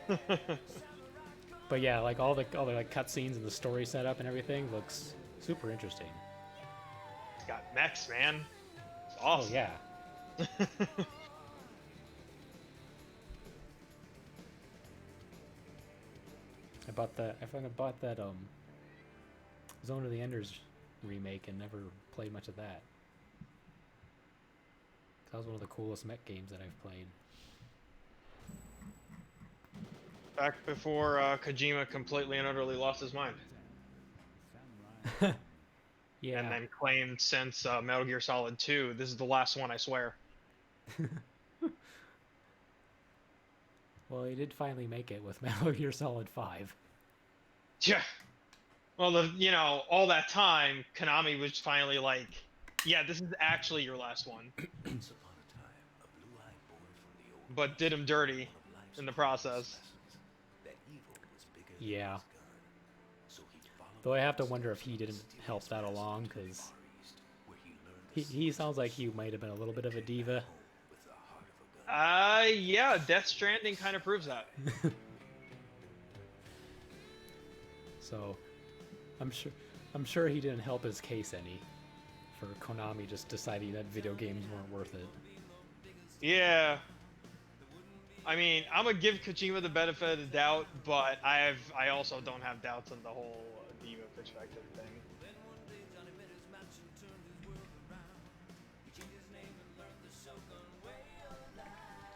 But yeah, like all the like cutscenes and the story setup and everything looks super interesting. It's got mechs, man. It's Oh awesome. yeah. I finally bought that Zone of the Enders remake and never played much of that. That was one of the coolest mech games that I've played. Back before Kojima completely and utterly lost his mind, and Yeah. then claimed since Metal Gear Solid 2, this is the last one, I swear. Well, he did finally make it with Metal Gear Solid 5. Yeah. Well, all that time, Konami was finally like, yeah, this is actually your last one, Once upon a time, a blue-eyed boy from the old but did him dirty one of life's in the hardest process. lessons, that evil was bigger Yeah. than his gun. So he followed Though I the have to wonder if footsteps he of a didn't help mysterious that master along, to the because Far East, where he learned the he secrets sounds of the like he sword might have been a little bit of a and came back diva. home with the heart of a gun. Yeah, Death Stranding kind of proves that. So I'm sure he didn't help his case any for Konami just deciding that video games weren't worth it. Yeah. I mean, I'm gonna give Kojima the benefit of the doubt, but I also don't have doubts on the whole diva perspective thing.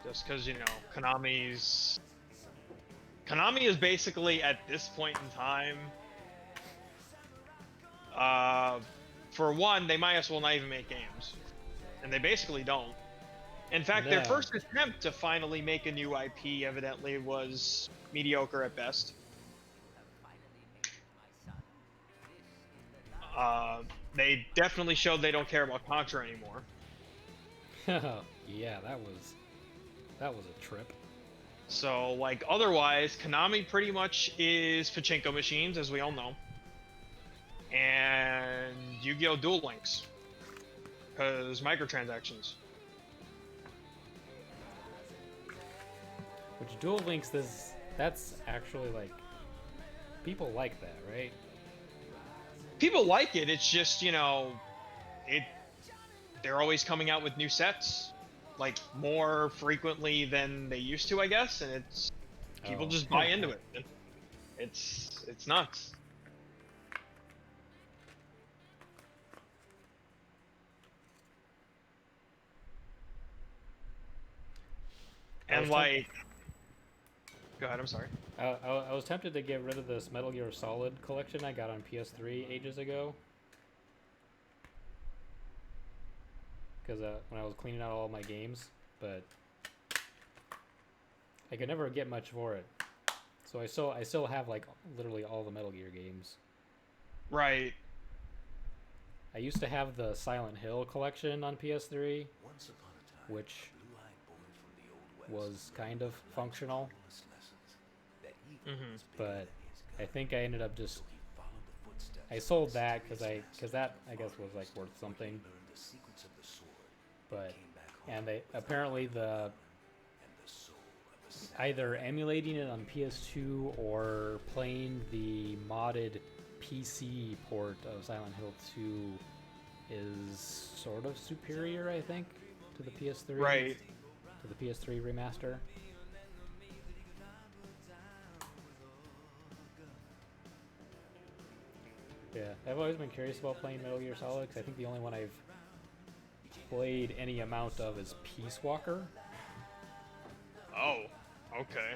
Just because Konami is basically at this point in time. For one, they might as well not even make games, and they basically don't. In fact, their No. first attempt to finally make a new IP evidently was mediocre at best. They definitely showed they don't care about Contra anymore. Yeah, that was a trip. So, like, otherwise, Konami pretty much is pachinko machines, as we all know, and Yu-Gi-Oh! Duel Links, because microtransactions. Which Duel Links that's actually like people like that, right? People like it. It's just they're always coming out with new sets, like more frequently than they used to, I guess, and it's people Oh. just buy into it. It's nuts. I was And like, go ahead. I'm sorry. I was tempted to get rid of this Metal Gear Solid collection I got on PS3 ages ago. Because when I was cleaning out all my games, but I could never get much for it. So I still have like literally all the Metal Gear games. Right. I used to have the Silent Hill collection on PS3, Once upon a time, which a blue-eyed boy from the old west was kind of functional, lessons, that evil Mhm. was bigger but than his gun. I think I ended up just So he followed the footsteps I of sold a that mysterious because master that I guess was like worth where something. he learned the secrets of the sword But came back home and they with the apparently heart of a the gun and the soul of a samurai. either emulating it on PS2 or playing the modded PC port of Silent Hill 2 is sort of superior, I think, to the PS3. Right. To the PS3 remaster. Yeah, I've always been curious about playing Metal Gear Solid because I think the only one I've played any amount of is Peace Walker. Oh. Okay.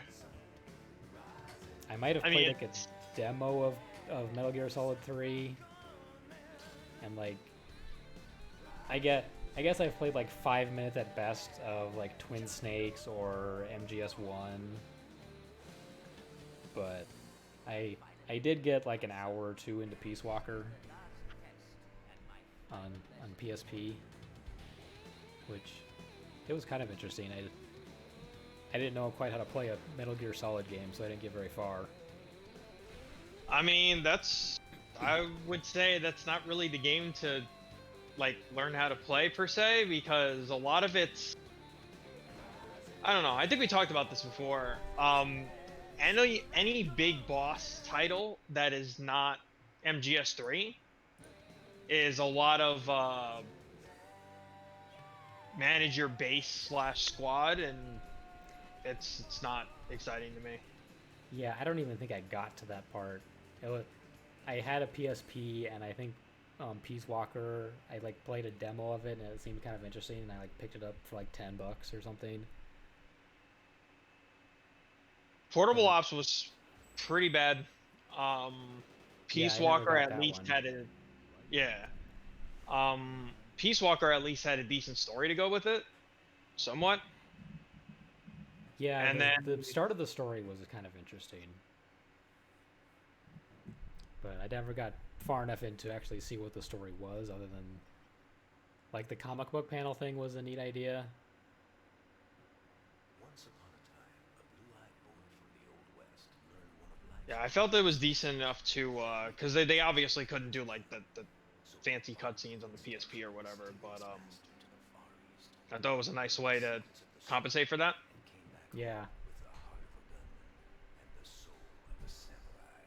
I might have I played mean, like a demo of Metal Gear Solid 3, and like I guess I've played like 5 minutes at best of like Twin Snakes or MGS1, but I did get like an hour or two into Peace Walker on PSP, which it was kind of interesting. I didn't know quite how to play a Metal Gear Solid game, so I didn't get very far. I mean, I would say that's not really the game to like learn how to play per se, because a lot of it's, I don't know. I think we talked about this before. Any big boss title that is not MGS3 is a lot of manage your base slash squad, and it's not exciting to me. Yeah, I don't even think I got to that part. I had a PSP, and I think Peace Walker, I like played a demo of it, and it seemed kind of interesting, and I like picked it up for like $10 or something. Portable Ops was pretty bad. Yeah, Peace I never Walker got at that least one. had a yeah. Peace Walker at least had a decent story to go with it, somewhat. Yeah, And the then start of the story was kind of interesting, but I never got far enough in to actually see what the story was, other than like the comic book panel thing was a neat idea. Once upon a time, a blue-eyed boy from the Old West learned one of life's yeah, I felt it was decent enough to because they obviously couldn't do like the fancy cutscenes on the PSP or whatever, but master to the Far East. I thought it was a nice way to compensate for that. And came back Yeah. home with the heart of a gunman and the soul of a samurai.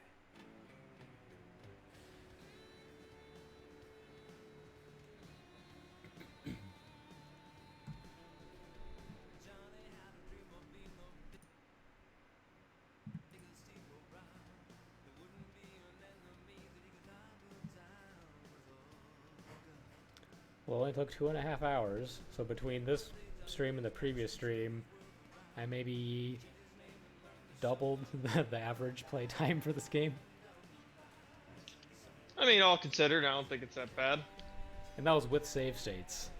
Well, it only took 2.5 hours, so between this stream and the previous stream, I maybe doubled the average play time for this game. I mean, all considered, I don't think it's that bad. And that was with save states.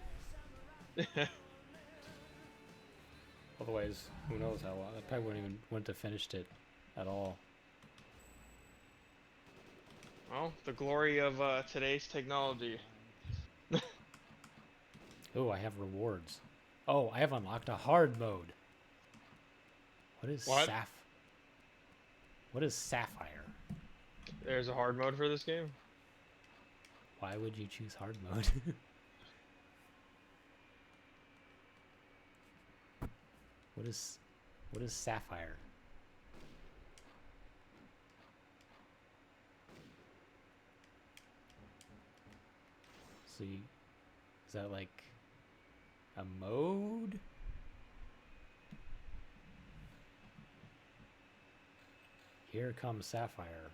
Otherwise, who knows how long. I probably wouldn't have finished it at all. Well, the glory of today's technology. Oh, I have rewards. Oh, I have unlocked a hard mode. What is What? What is Sapphire? There's a hard mode for this game. Why would you choose hard mode? What is Sapphire? See, is that like a mode? Here comes Sapphire.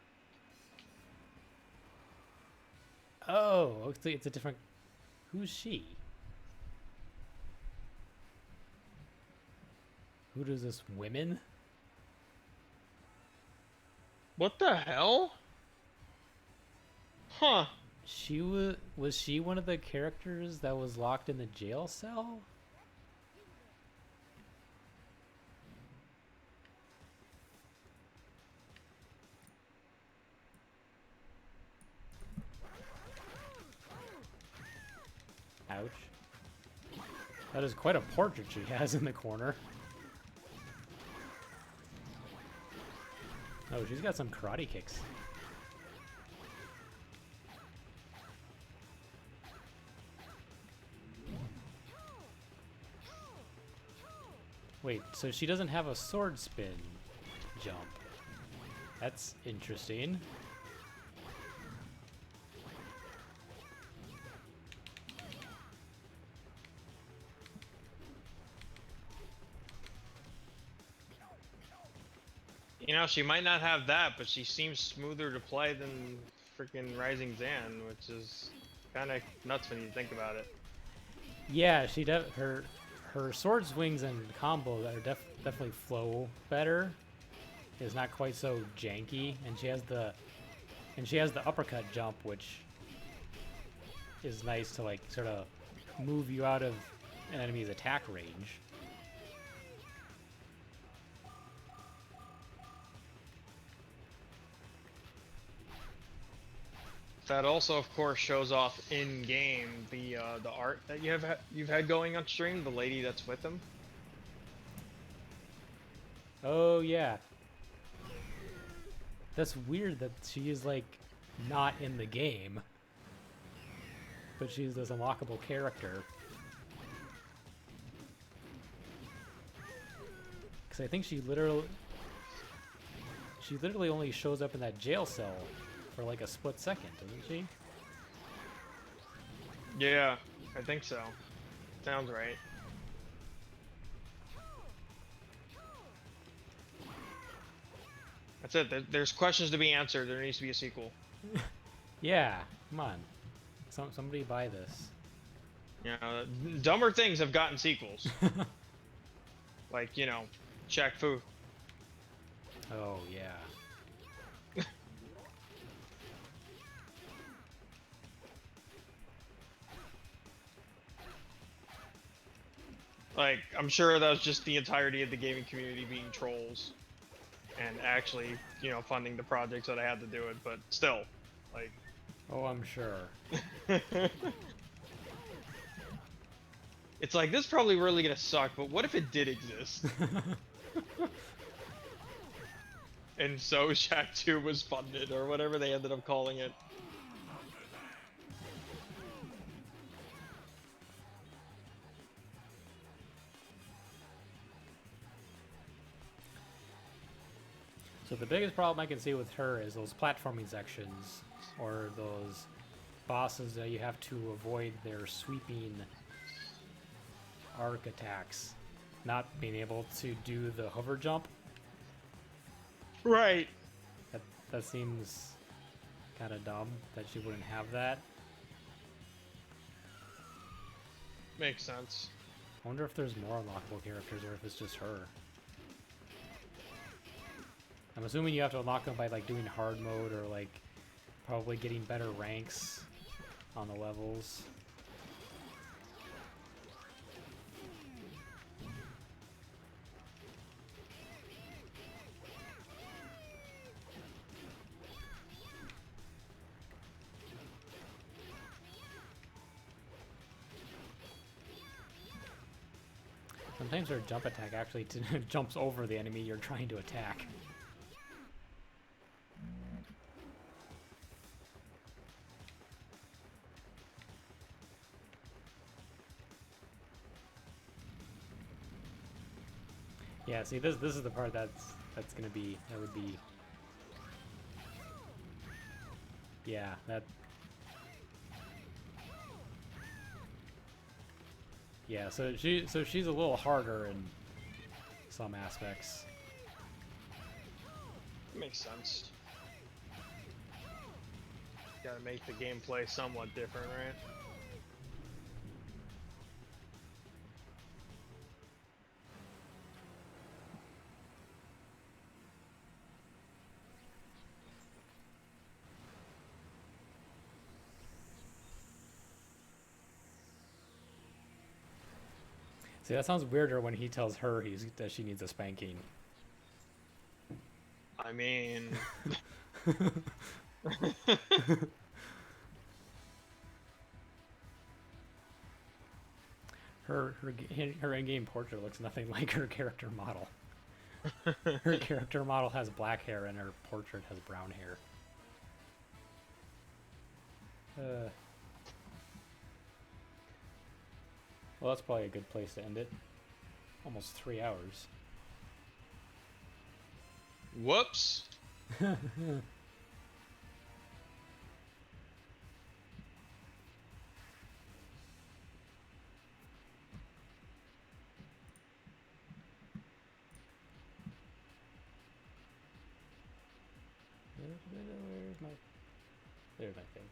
Oh, it's a different. Who's she? Who does this? Women? What the hell? Huh. She was she one of the characters that was locked in the jail cell? Ouch. That is quite a portrait she has in the corner. Oh, she's got some karate kicks. Wait, so she doesn't have a sword spin jump. That's interesting. You know, she might not have that, but she seems smoother to play than freaking Rising Zan, which is kind of nuts when you think about it. Yeah, her sword swings and combos are definitely flow better. It's not quite so janky, and she has the uppercut jump, which is nice to like sort of move you out of an enemy's attack range. That also, of course, shows off in game the art that you've had going on stream. The lady that's with him. Oh yeah. That's weird that she is like not in the game, but she's this unlockable character. Because I think she literally only shows up in that jail cell for like a split second, doesn't she? Yeah, I think so. Sounds right. That's it. There's questions to be answered. There needs to be a sequel. Yeah, come on. Somebody buy this. You know, dumber things have gotten sequels. Like, you know, Shaq Fu. Oh, yeah. Like, I'm sure that was just the entirety of the gaming community being trolls and actually, you know, funding the project so they had to do it, but still, like. Oh, I'm sure. It's like, this is probably really gonna suck, but what if it did exist? And so Shack 2 was funded, or whatever they ended up calling it. So the biggest problem I can see with her is those platforming sections, or those bosses that you have to avoid their sweeping arc attacks. Not being able to do the hover jump. Right. That seems kind of dumb that she wouldn't have that. Makes sense. I wonder if there's more unlockable characters or if it's just her. I'm assuming you have to unlock them by like doing hard mode or like probably getting better ranks on the levels. Sometimes her jump attack actually jumps over the enemy you're trying to attack. Yeah, see, this is the part that would be. Yeah, that. Yeah, so she's a little harder in some aspects. Makes sense. Gotta make the gameplay somewhat different, right? See, that sounds weirder when he tells her that she needs a spanking. I mean, Her in-game portrait looks nothing like her character model. Her character model has black hair and her portrait has brown hair. Well, that's probably a good place to end it. Almost 3 hours. whoops. There's my thing.